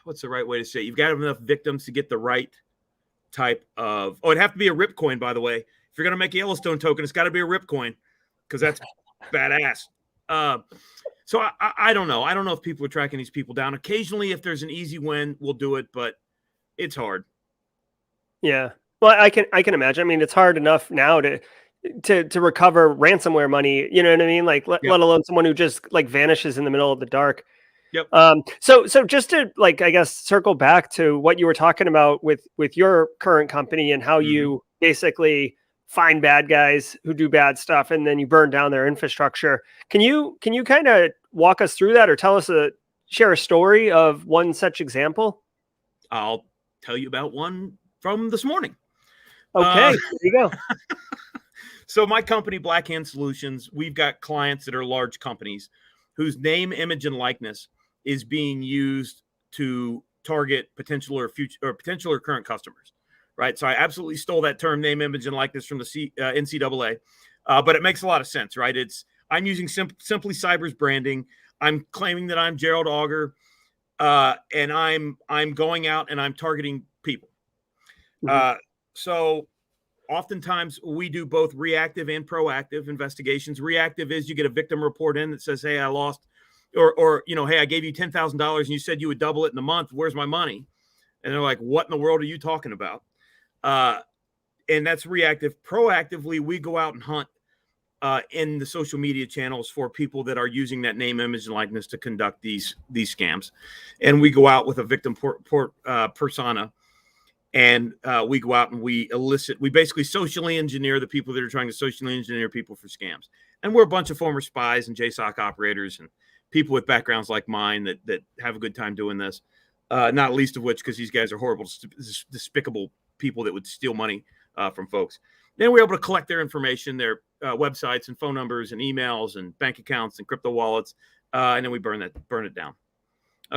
what's the right way to say it? You've got to have enough victims to get the right type of, it'd have to be a RIP coin, by the way. If you're going to make a Yellowstone token, it's got to be a RIP coin because that's badass. So I don't know. I don't know if people are tracking these people down. Occasionally, if there's an easy win, we'll do it, but it's hard. Yeah. Well, I can imagine. I mean, it's hard enough now to recover ransomware money, you know what I mean? Like, let alone someone who just like vanishes in the middle of the dark. Yep. So just to like, I guess, circle back to what you were talking about with your current company and how you basically find bad guys who do bad stuff and then you burn down their infrastructure. Can you kind of walk us through that or share a story of one such example? I'll tell you about one from this morning. Okay, there you go. So my company, Black Hand Solutions, we've got clients that are large companies whose name, image, and likeness is being used to target potential or current customers, right? So I absolutely stole that term, name, image, and likeness, from the NCAA, but it makes a lot of sense, right? I'm using Simply Cyber's branding. I'm claiming that I'm Gerald Auger, and I'm going out and I'm targeting people. So oftentimes we do both reactive and proactive investigations. Reactive is you get a victim report in that says, hey, I lost, or hey, I gave you $10,000 and you said you would double it in a month. Where's my money? And they're like, what in the world are you talking about? And that's reactive. Proactively, we go out and hunt in the social media channels for people that are using that name, image, and likeness to conduct these scams. And we go out with a victim persona, and we go out and we basically socially engineer the people that are trying to socially engineer people for scams. And we're a bunch of former spies and JSOC operators and people with backgrounds like mine that have a good time doing this. Not least of which because these guys are horrible, despicable people that would steal money from folks. Then we're able to collect their information, their websites and phone numbers and emails and bank accounts and crypto wallets, and then we burn it down.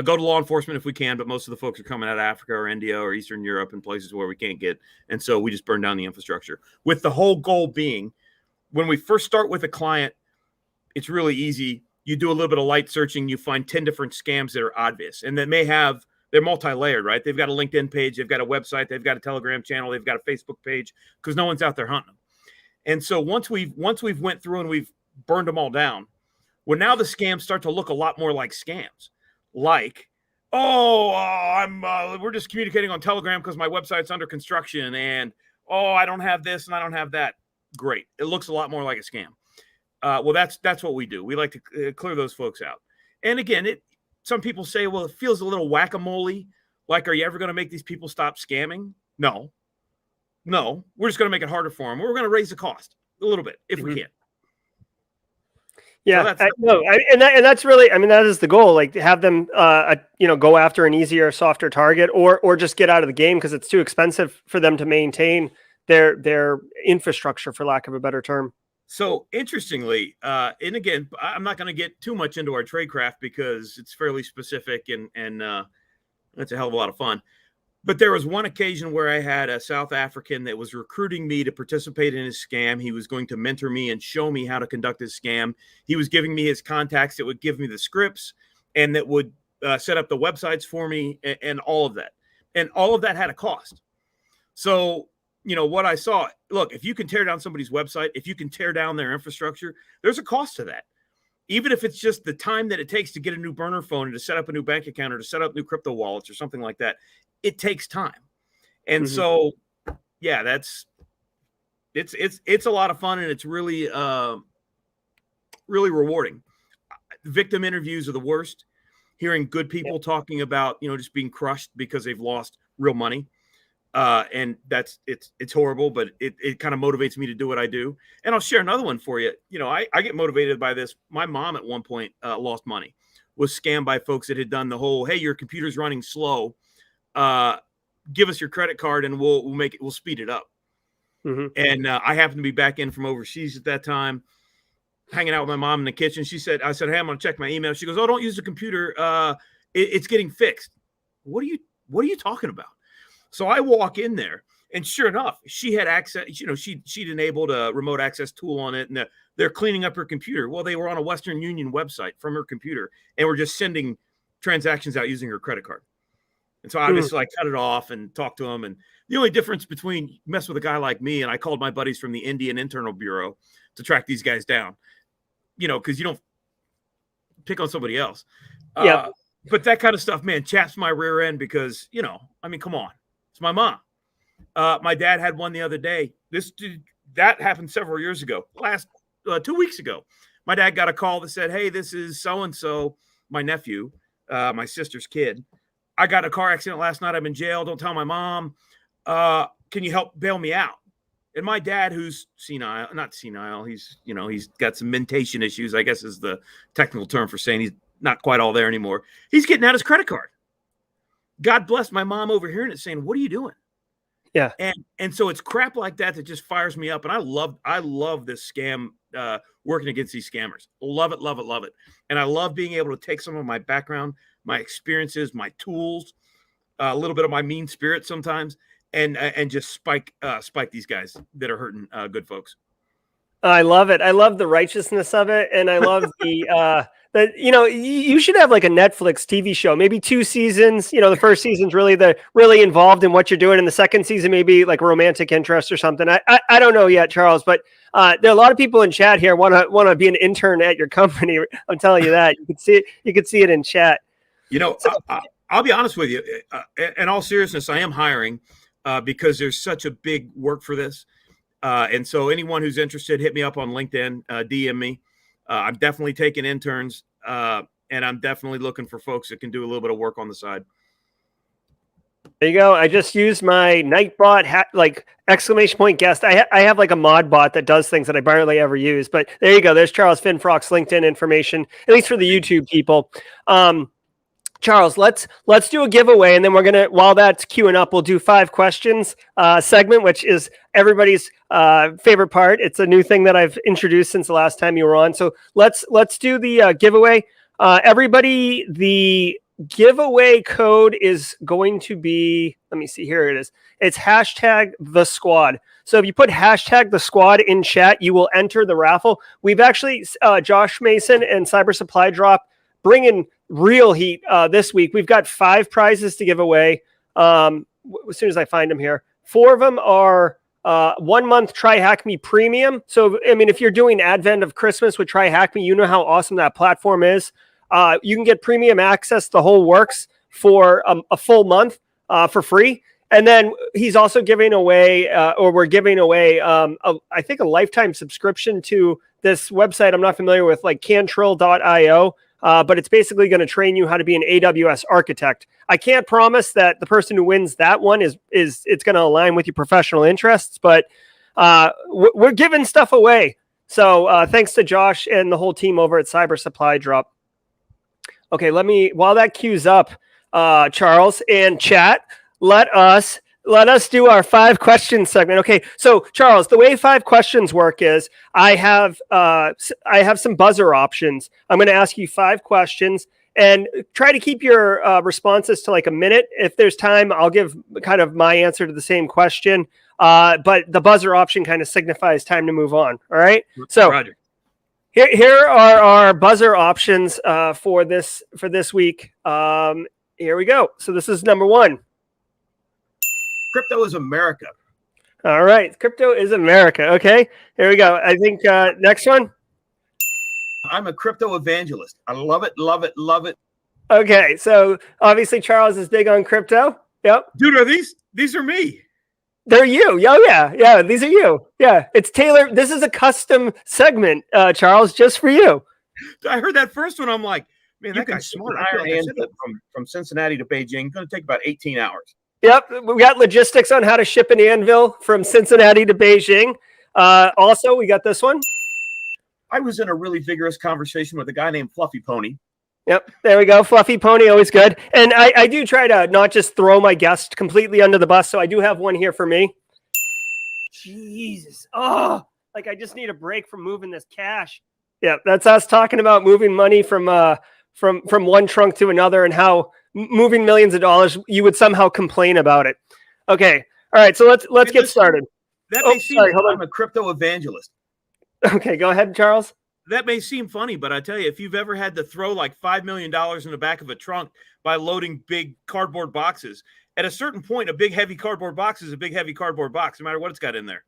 Go to law enforcement if we can, but most of the folks are coming out of Africa or India or Eastern Europe and places where we can't get, and so we just burn down the infrastructure. With the whole goal being, when we first start with a client, it's really easy. You do a little bit of light searching, you find 10 different scams that are obvious, and that may have, they're multi-layered, right? They've got a LinkedIn page, they've got a website, they've got a Telegram channel, they've got a Facebook page, because no one's out there hunting them. And so once we've went through and we've burned them all down, well, now the scams start to look a lot more like scams. Like, we're just communicating on Telegram because my website's under construction, and I don't have this and I don't have that. Great. It looks a lot more like a scam. Well, that's what we do. We like to clear those folks out. And again, some people say, well, it feels a little whack-a-mole. Like, are you ever going to make these people stop scamming? No, we're just going to make it harder for them. We're going to raise the cost a little bit if we can. Yeah, so and that's really, I mean, that is the goal. Like, to have them, go after an easier, softer target, or just get out of the game because it's too expensive for them to maintain their infrastructure, for lack of a better term. So interestingly, and again, I'm not going to get too much into our tradecraft because it's fairly specific and that's a hell of a lot of fun. But there was one occasion where I had a South African that was recruiting me to participate in his scam. He was going to mentor me and show me how to conduct his scam. He was giving me his contacts that would give me the scripts and that would set up the websites for me and all of that. And all of that had a cost. So, what I saw, look, if you can tear down somebody's website, if you can tear down their infrastructure, there's a cost to that. Even if it's just the time that it takes to get a new burner phone and to set up a new bank account or to set up new crypto wallets or something like that, it takes time. And so, yeah, it's a lot of fun, and it's really, really rewarding. Victim interviews are the worst. Hearing good people talking about, just being crushed because they've lost real money. And it's horrible, but it kind of motivates me to do what I do. And I'll share another one for you. I get motivated by this. My mom at one point lost money, was scammed by folks that had done the whole, hey, your computer's running slow. Give us your credit card and we'll speed it up. And I happened to be back in from overseas at that time, hanging out with my mom in the kitchen. I said, hey, I'm going to check my email. She goes, oh, don't use the computer. It's getting fixed. What are you talking about? So I walk in there, and sure enough, she had access. She'd enabled a remote access tool on it, and they're cleaning up her computer. Well, they were on a Western Union website from her computer, and were just sending transactions out using her credit card. And so I obviously cut it off and talked to them. And the only difference between mess with a guy like me, and I called my buddies from the Indian Internal Bureau to track these guys down, because you don't pick on somebody else. But that kind of stuff, man, chaps my rear end because, come on. It's my mom. My dad had one the other day. That happened several years ago. 2 weeks ago, my dad got a call that said, hey, this is so-and-so, my nephew, my sister's kid. I got in a car accident last night. I'm in jail. Don't tell my mom. Can you help bail me out? And my dad, who's not senile, he's got some mentation issues, I guess is the technical term for saying he's not quite all there anymore. He's getting out his credit card. God bless my mom overhearing it saying, what are you doing? Yeah. And so it's crap like that just fires me up. And I love this scam, working against these scammers. Love it, love it, love it. And I love being able to take some of my background, my experiences, my tools, a little bit of my mean spirit sometimes, and just spike these guys that are hurting good folks. I love it. I love the righteousness of it, and I love That, you should have like a Netflix TV show, maybe 2 seasons. The first season's really involved in what you're doing, and the second season maybe like romantic interest or something. I don't know yet, Charles, but there are a lot of people in chat here want to be an intern at your company. I'm telling you that. You could see it in chat. I'll be honest with you. In all seriousness, I am hiring because there's such a big work for this, and so anyone who's interested, hit me up on LinkedIn, DM me. I'm definitely taking interns, and I'm definitely looking for folks that can do a little bit of work on the side. There you go. I just used my Nightbot exclamation point guest. I have like a mod bot that does things that I barely ever use. But there you go. There's Charles Finfrock's LinkedIn information, at least for the YouTube people. Charles, let's do a giveaway, and then we're gonna, while that's queuing up, we'll do 5 questions segment, which is everybody's favorite part. It's a new thing that I've introduced since the last time you were on. So let's do the giveaway. Everybody, the giveaway code is going to be, let me see, here it is. It's #TheSquad. So if you put #TheSquad in chat, you will enter the raffle. We've actually, Josh Mason and Cyber Supply Drop bringing real heat this week. We've got 5 prizes to give away. As soon as I find them here, 4 of them are 1 month Try Hack Me Premium. So, I mean, if you're doing Advent of Christmas with Try Hack Me, you know how awesome that platform is. You can get premium access to the whole works for a full month for free. And then he's also giving away, we're giving away, I think, a lifetime subscription to this website I'm not familiar with, like Cantrill.io. But it's basically going to train you how to be an AWS architect. I can't promise that the person who wins that one is it's going to align with your professional interests, but we're giving stuff away. So thanks to Josh and the whole team over at Cyber Supply Drop. Okay, while that queues up, Charles and chat, let us do our 5 questions segment. Okay, so Charles, the way 5 questions work is I have some buzzer options. I'm going to ask you 5 questions and try to keep your responses to like a minute. If there's time, I'll give kind of my answer to the same question. But the buzzer option kind of signifies time to move on. All right. So Roger. Here are our buzzer options for this week. Here we go. So this is number 1. Crypto is America. All right. Crypto is America. Okay. Here we go. I think next one. I'm a crypto evangelist. I love it, love it, love it. Okay. So obviously Charles is big on crypto. Yep. Dude, are these are me. They're you. Oh, yeah. Yeah. These are you. Yeah. It's tailored. This is a custom segment, Charles, just for you. I heard that first one. I'm like, man, that guy's smart. From Cincinnati to Beijing. Going to take about 18 hours. Yep, we got logistics on how to ship an anvil from Cincinnati to Beijing. Also, we got this one. I was in a really vigorous conversation with a guy named Fluffy Pony. Yep, there we go. Fluffy Pony, always good. And I do try to not just throw my guest completely under the bus, so I do have one here for me. Jesus. Oh, like I just need a break from moving this cash. Yeah, that's us talking about moving money from one trunk to another and how moving millions of dollars, you would somehow complain about it. Okay. All right. So let's get started. That may seem, I'm a crypto evangelist. Okay. Go ahead, Charles. That may seem funny, but I tell you, if you've ever had to throw like $5 million in the back of a trunk by loading big cardboard boxes, at a certain point, a big heavy cardboard box is a big heavy cardboard box, no matter what it's got in there.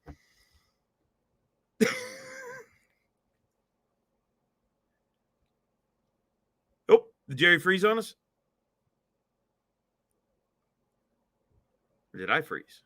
Oh, did Jerry freeze on us? Or did I freeze?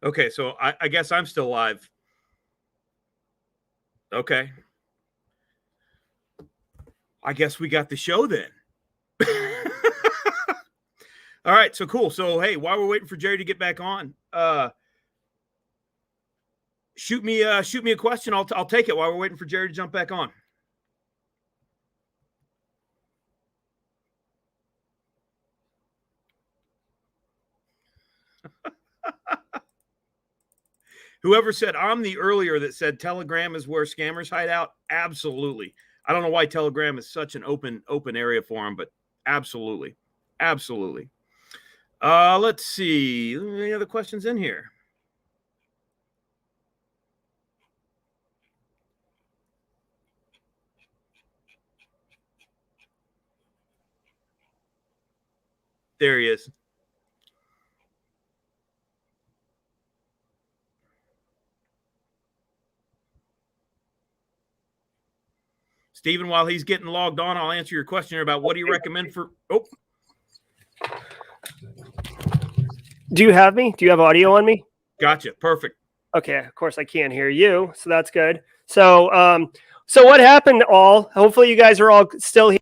Okay, so I guess I'm still live. Okay. I guess we got the show then. All right, so cool. So hey, while we're waiting for Jerry to get back on, shoot me a question. I'll take it while we're waiting for Jerry to jump back on. Whoever said Omni earlier that said Telegram is where scammers hide out, absolutely. I don't know why Telegram is such an open area for them, but absolutely. Absolutely. Let's see. Any other questions in here? There he is. Stephen, while he's getting logged on, I'll answer your question here about what do you recommend for... Oh. Do you have me? Do you have audio on me? Gotcha. Perfect. Okay. Of course, I can't hear you, so that's good. So, so what happened all... Hopefully you guys are all still here.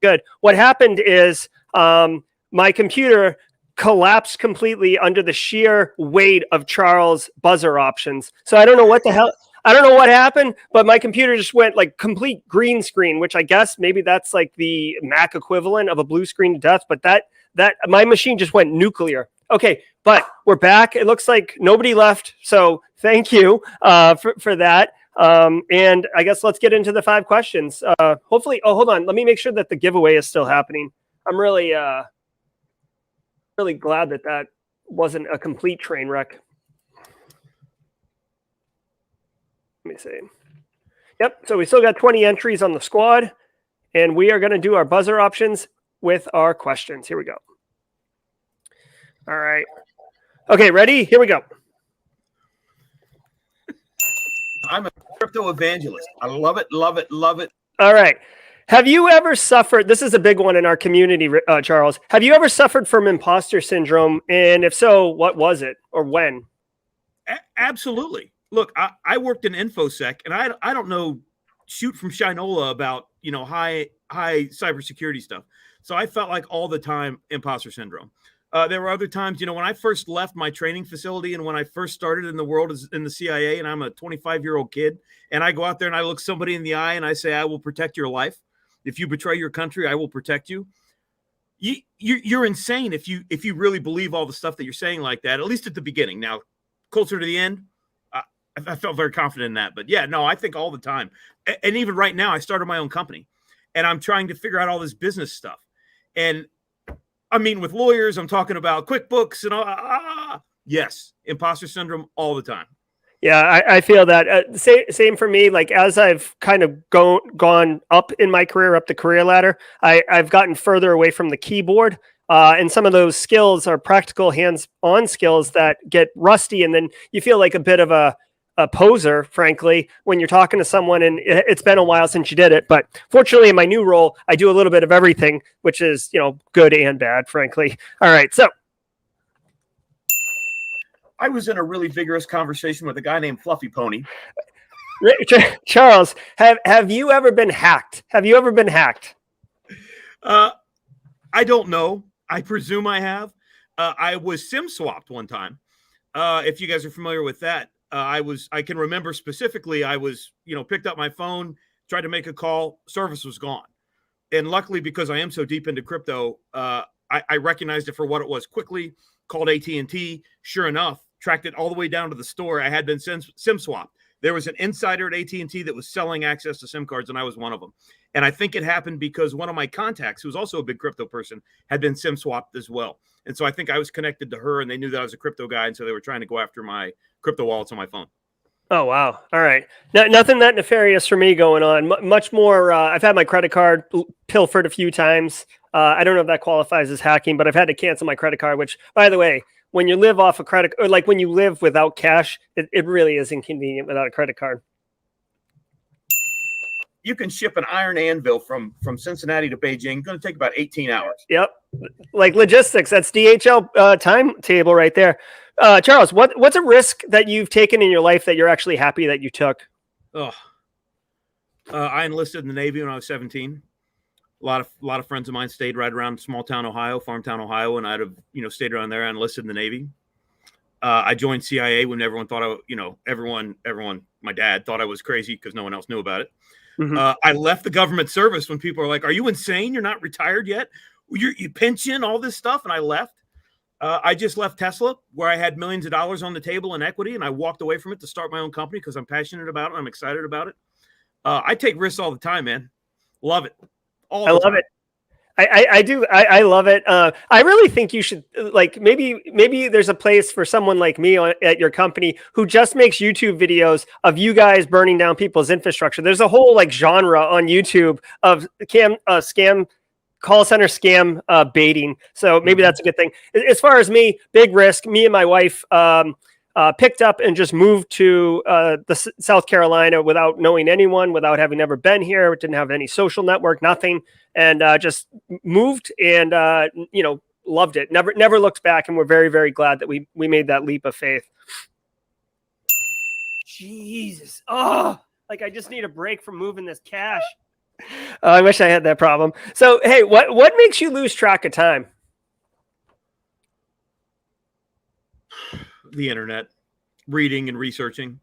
Good. What happened is my computer collapsed completely under the sheer weight of Charles' buzzer options. So I don't know what the hell... I don't know what happened, but my computer just went like complete green screen, which I guess maybe that's like the Mac equivalent of a blue screen to death. But that my machine just went nuclear. Okay, but we're back. It looks like nobody left. So thank you for that. And I guess let's get into the 5 questions. Hopefully, oh, hold on. Let me make sure that the giveaway is still happening. I'm really glad that wasn't a complete train wreck. Let me see. Yep. So we still got 20 entries on the squad, and we are going to do our buzzer options with our questions. Here we go. All right. Okay. Ready? Here we go. I'm a crypto evangelist. I love it, love it, love it. All right. Have you ever suffered? This is a big one in our community, Charles. Have you ever suffered from imposter syndrome? And if so, what was it or when? Absolutely. Look, I worked in InfoSec, and I don't know shoot from Shinola about, high cybersecurity stuff. So I felt like all the time imposter syndrome. There were other times, when I first left my training facility and when I first started in the world in the CIA, and I'm a 25-year-old kid, and I go out there and I look somebody in the eye and I say, I will protect your life. If you betray your country, I will protect you. You're insane if you really believe all the stuff that you're saying like that, at least at the beginning. Now, closer to the end, I felt very confident in that. But yeah, no, I think all the time. And even right now, I started my own company and I'm trying to figure out all this business stuff. And I'm meeting with lawyers. I'm talking about QuickBooks and all. Yes, imposter syndrome all the time. Yeah, I feel that. Same for me. Like as I've kind of gone up in my career, up the career ladder, I've gotten further away from the keyboard. And some of those skills are practical hands-on skills that get rusty. And then you feel like a bit of a poser, frankly, when you're talking to someone and it's been a while since you did it. But fortunately, in my new role, I do a little bit of everything, which is, good and bad, frankly. All right. So I was in a really vigorous conversation with a guy named Fluffy Pony. Charles, have you ever been hacked? Have you ever been hacked? I don't know. I presume I have. I was SIM swapped one time. If you guys are familiar with that. I can remember specifically, I was, picked up my phone, tried to make a call, service was gone. And luckily, because I am so deep into crypto, I recognized it for what it was quickly, called AT&T. Sure enough, tracked it all the way down to the store. I had been SIM swapped. There was an insider at AT&T that was selling access to SIM cards, and I was one of them. And I think it happened because one of my contacts, who was also a big crypto person, had been SIM swapped as well. And so I think I was connected to her, and they knew that I was a crypto guy, and so they were trying to go after my crypto wallets on my phone. Oh, wow. All right. Nothing that nefarious for me going on. Much more, I've had my credit card pilfered a few times. I don't know if that qualifies as hacking, but I've had to cancel my credit card, which, by the way, when you live off a credit, or like when you live without cash, it really is inconvenient without a credit card. You can ship an iron anvil from Cincinnati to Beijing. Going to take about 18 hours. Yep. Like logistics. That's DHL timetable right there. Charles, what's a risk that you've taken in your life that you're actually happy that you took? I enlisted in the Navy when I was 17. A lot of friends of mine stayed right around small town Ohio, farmtown Ohio, and I'd have stayed around there. I enlisted in the Navy. I joined CIA when everyone thought everyone, my dad thought I was crazy because no one else knew about it. Mm-hmm. I left the government service when people are like, "Are you insane? You're not retired yet? You pension all this stuff," and I left. I just left Tesla, where I had millions of dollars on the table in equity, and I walked away from it to start my own company because I'm passionate about it. I'm excited about it. I take risks all the time, man. Love it. I love it. I do. I love it. I really think you should like maybe there's a place for someone like me at your company who just makes YouTube videos of you guys burning down people's infrastructure. There's a whole like genre on YouTube of scam call center scam baiting. So maybe that's a good thing. As far as me, big risk. Me and my wife picked up and just moved to South Carolina without knowing anyone, without having ever been here. Didn't have any social network, nothing, and just moved and loved it. Never looked back, and we're very, very glad that we made that leap of faith. Jesus, like I just need a break from moving this cash. I wish I had that problem. So hey, what makes you lose track of time? The internet, reading and researching,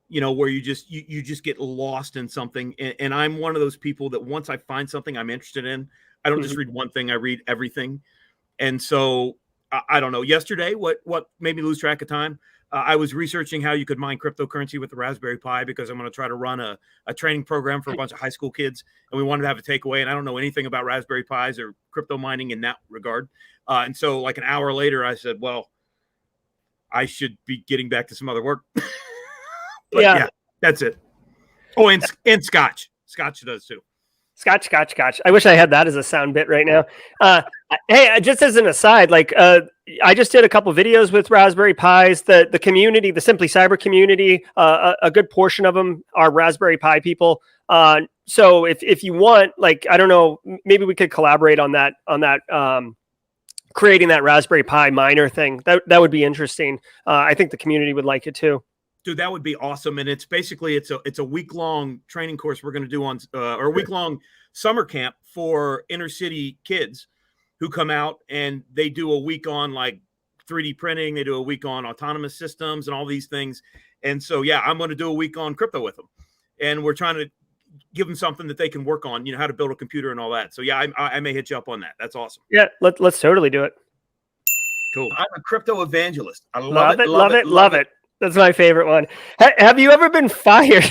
where you just get lost in something. And I'm one of those people that once I find something I'm interested in, I don't just read one thing, I read everything. And so I don't know, yesterday, what made me lose track of time? I was researching how you could mine cryptocurrency with the Raspberry Pi because I'm going to try to run a training program for a bunch of high school kids. And we wanted to have a takeaway. And I don't know anything about Raspberry Pis or crypto mining in that regard. And so like an hour later, I said, well, I should be getting back to some other work. But yeah, that's it. Oh, and Scotch. Scotch does too. Scotch. I wish I had that as a sound bit right now. Hey, just as an aside, like I just did a couple videos with Raspberry Pis. The community, the Simply Cyber community, a good portion of them are Raspberry Pi people. So if you want, like, I don't know, maybe we could collaborate on that. Creating that Raspberry Pi miner thing. That would be interesting. I think the community would like it too. Dude, that would be awesome. And it's basically, it's a week-long training course we're going to do on, or a week-long summer camp for inner city kids who come out, and they do a week on like 3D printing. They do a week on autonomous systems and all these things. And so, yeah, I'm going to do a week on crypto with them. And we're trying to give them something that they can work on, how to build a computer and all that. So yeah, I may hit you up on that. That's awesome. Yeah, let's totally do it. Cool. I'm a crypto evangelist. I love it. That's my favorite one. Have you ever been fired?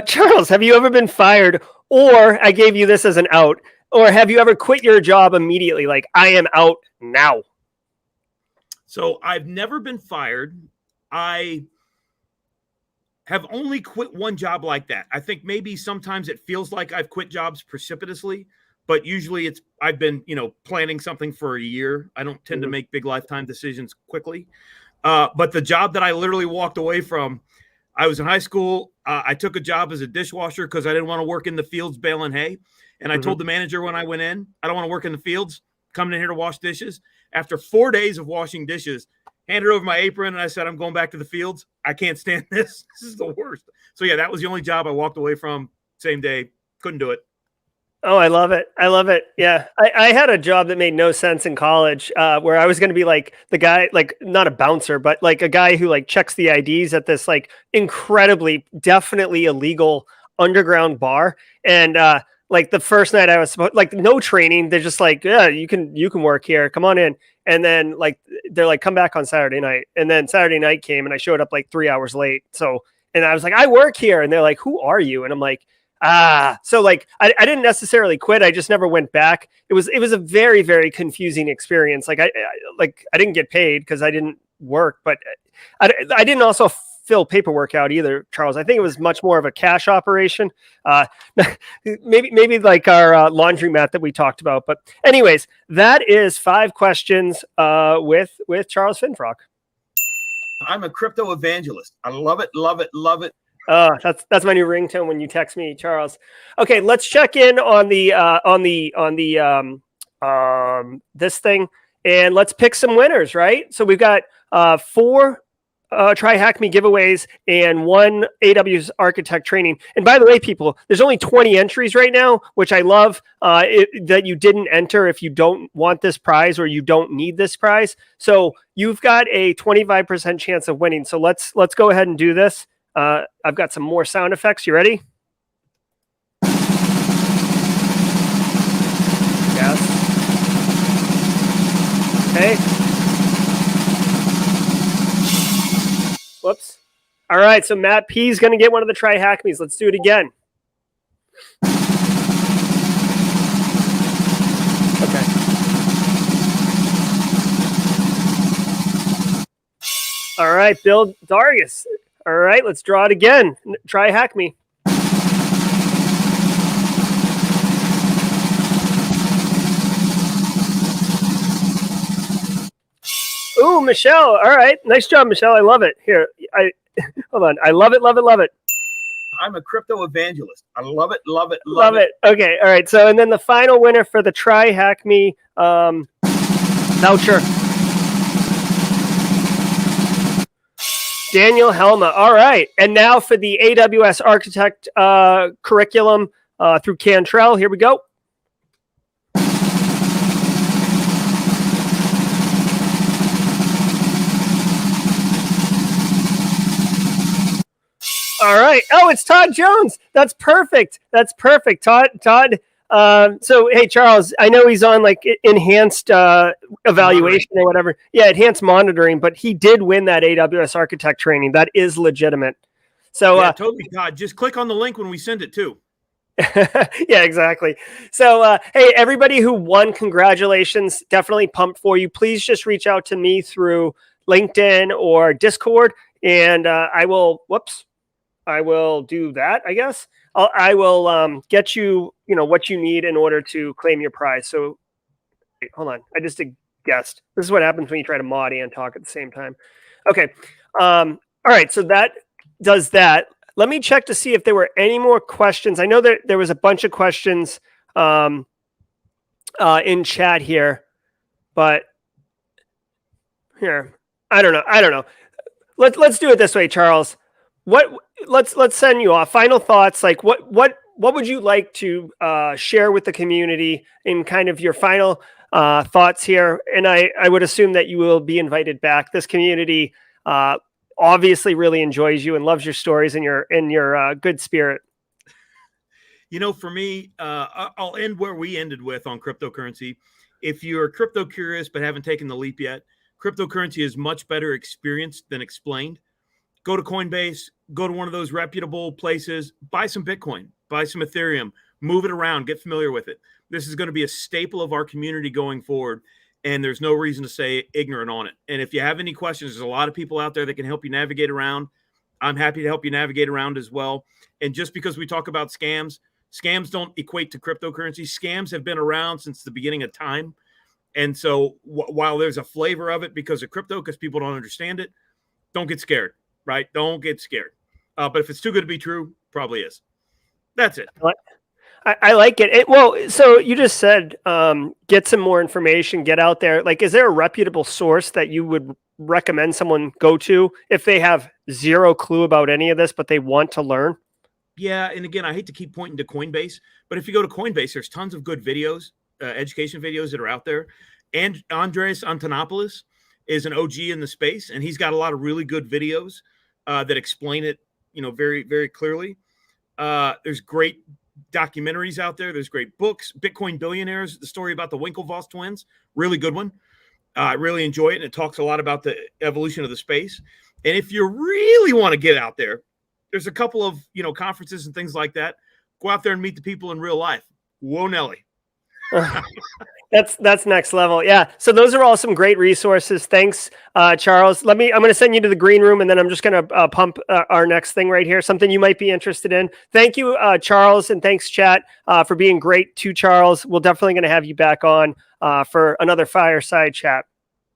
Charles, have you ever been fired? Or I gave you this as an out. Or have you ever quit your job immediately? Like, I am out now. So I've never been fired. I have only quit one job like that. I think maybe sometimes it feels like I've quit jobs precipitously, but usually I've been, planning something for a year. I don't tend to make big lifetime decisions quickly. But the job that I literally walked away from, I was in high school. I took a job as a dishwasher because I didn't want to work in the fields baling hay. And I told the manager when I went in, I don't want to work in the fields, coming in here to wash dishes. After 4 days of washing dishes, handed over my apron, and I said, I'm going back to the fields. I can't stand this. This is the worst. So yeah, that was the only job I walked away from same day. Couldn't do it. Oh, I love it. Yeah. I had a job that made no sense in college where I was going to be like the guy, like not a bouncer, but like a guy who like checks the IDs at this like incredibly, definitely illegal underground bar. And like the first night I was supposed, like no training. They're just like, yeah, you can work here. Come on in. And then like, they're like, come back on Saturday night. And then Saturday night came and I showed up like 3 hours late. So, and I was like, I work here. And they're like, who are you? And I'm like, so like, I didn't necessarily quit. I just never went back. It was a very, very confusing experience. Like I didn't get paid because I didn't work, but I didn't also fill paperwork out either, Charles. I think it was much more of a cash operation. Maybe like our laundromat that we talked about. But anyways, that is 5 questions with Charles Finfrock. I'm a crypto evangelist. I love it. That's my new ringtone when you text me, Charles. Okay, let's check in on the this thing, and let's pick some winners, right? So we've got 4 Try Hack Me giveaways and 1 AWS Architect training. And by the way, people, there's only 20 entries right now, which I love that you didn't enter if you don't want this prize or you don't need this prize. So you've got a 25% chance of winning. So let's go ahead and do this. I've got some more sound effects. You ready? Yes. Okay. Whoops. All right, so Matt P is going to get one of the try hack me's. Let's do it again. Okay. All right, Bill Dargus. All right, let's draw it again. Try hack me. Ooh, Michelle. All right. Nice job, Michelle. I love it. Here, hold on. I love it, love it, love it. I'm a crypto evangelist. I love it, love it, Love it. Okay. All right. So, and then the final winner for the Try Hack Me voucher. Daniel Helma. All right. And now for the AWS Architect curriculum through Cantrell. Here we go. All right. Oh, it's Todd Jones. That's perfect. That's perfect. Todd. So, hey, Charles, I know he's on like enhanced evaluation or whatever. Yeah, enhanced monitoring, but he did win that AWS Architect training. That is legitimate. So, yeah, totally, Todd. Just click on the link when we send it too. Yeah, exactly. So, hey, everybody who won, congratulations. Definitely pumped for you. Please just reach out to me through LinkedIn or Discord, and I will do that, I guess. I will get you, what you need in order to claim your prize. So, wait, hold on. I just guessed. This is what happens when you try to mod and talk at the same time. Okay. All right. So that does that. Let me check to see if there were any more questions. I know that there was a bunch of questions in chat here, but here, I don't know. Let's do it this way, Charles. Let's send you off. Final thoughts. Like what would you like to share with the community in kind of your final thoughts here? And I would assume that you will be invited back. This community obviously really enjoys you and loves your stories and your good spirit. For me, I'll end where we ended with on cryptocurrency. If you're crypto curious but haven't taken the leap yet, cryptocurrency is much better experienced than explained. Go to Coinbase, go to one of those reputable places, buy some Bitcoin, buy some Ethereum, move it around, get familiar with it. This is going to be a staple of our community going forward, and there's no reason to stay ignorant on it. And if you have any questions, there's a lot of people out there that can help you navigate around. I'm happy to help you navigate around as well. And just because we talk about scams don't equate to cryptocurrency. Scams have been around since the beginning of time. And so while there's a flavor of it because of crypto, because people don't understand it, don't get scared. Right? Don't get scared. But if it's too good to be true, probably is. That's it. I like it. Well, so you just said get some more information, get out there. Like, is there a reputable source that you would recommend someone go to if they have zero clue about any of this, but they want to learn? Yeah. And again, I hate to keep pointing to Coinbase, but if you go to Coinbase, there's tons of good videos, education videos that are out there. And Andres Antonopoulos is an OG in the space, and he's got a lot of really good videos that explain it, very, very clearly. There's great documentaries out there. There's great books. Bitcoin Billionaires, the story about the Winklevoss twins, really good one. I really enjoy it, and it talks a lot about the evolution of the space. And if you really want to get out there, there's a couple of conferences and things like that. Go out there and meet the people in real life. Whoa, Nelly. That's next level. Yeah. So those are all some great resources. Thanks, Charles. I'm going to send you to the green room, and then I'm just going to pump our next thing right here. Something you might be interested in. Thank you, Charles. And thanks, chat, for being great to Charles. We're definitely going to have you back on for another fireside chat.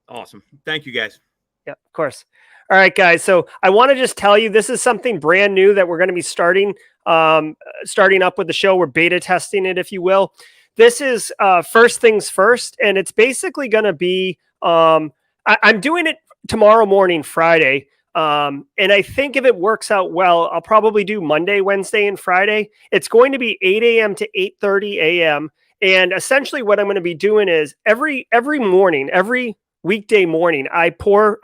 Awesome. Thank you, guys. Yeah, of course. All right, guys. So I want to just tell you, this is something brand new that we're going to be starting up with the show. We're beta testing it, if you will. This is first things first, and it's basically going to be, I'm doing it tomorrow morning, Friday, and I think if it works out well, I'll probably do Monday, Wednesday, and Friday. It's going to be 8 a.m. to 8:30 a.m., and essentially what I'm going to be doing is every morning, every weekday morning, I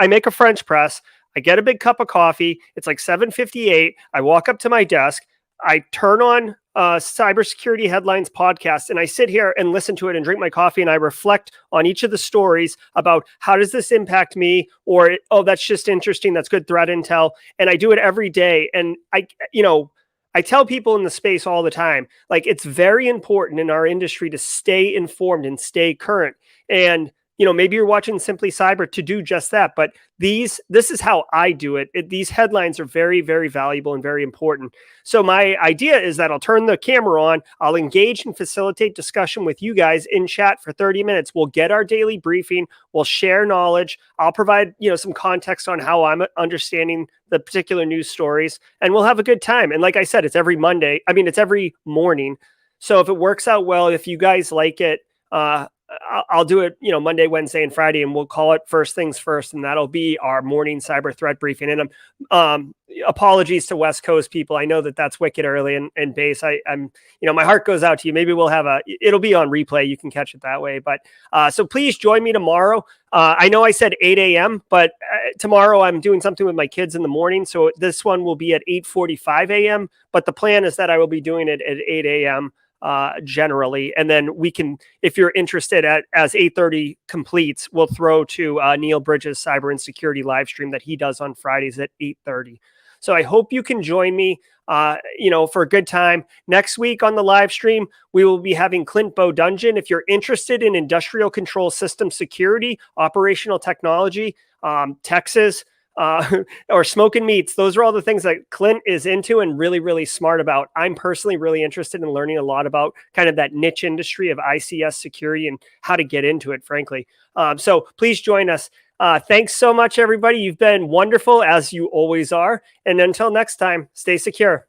make a French press, I get a big cup of coffee, it's like 7:58, I walk up to my desk, I turn on Cybersecurity Headlines podcast, and I sit here and listen to it and drink my coffee, and I reflect on each of the stories about how does this impact me, or, oh, that's just interesting, that's good threat intel. And I do it every day. And I tell people in the space all the time, like, it's very important in our industry to stay informed and stay current. And maybe you're watching Simply Cyber to do just that, but this is how I do it. These headlines are very, very valuable and very important. So my idea is that I'll turn the camera on, I'll engage and facilitate discussion with you guys in chat for 30 minutes. We'll get our daily briefing, we'll share knowledge, I'll provide, some context on how I'm understanding the particular news stories, and we'll have a good time. And like I said, it's every Monday. I mean, it's every morning. So if it works out well, if you guys like it, I'll do it, Monday, Wednesday, and Friday, and we'll call it First Things First, and that'll be our morning cyber threat briefing. And apologies to West Coast people. I know that that's wicked early and base. I'm, my heart goes out to you. Maybe we'll have it'll be on replay. You can catch it that way. But so please join me tomorrow. I know I said 8 a.m., but tomorrow I'm doing something with my kids in the morning. So this one will be at 8:45 a.m. But the plan is that I will be doing it at 8 a.m. Generally. And then we can, if you're interested, as 8:30 completes, we'll throw to Neil Bridges' Cyber and Security live stream that he does on Fridays at 8:30. So I hope you can join me, for a good time. Next week on the live stream, we will be having Clint Dungeon. If you're interested in industrial control system security, operational technology, Texas, or smoking meats. Those are all the things that Clint is into and really, really smart about. I'm personally really interested in learning a lot about kind of that niche industry of ICS security and how to get into it, frankly. So please join us. Thanks so much, everybody. You've been wonderful, as you always are. And until next time, stay secure.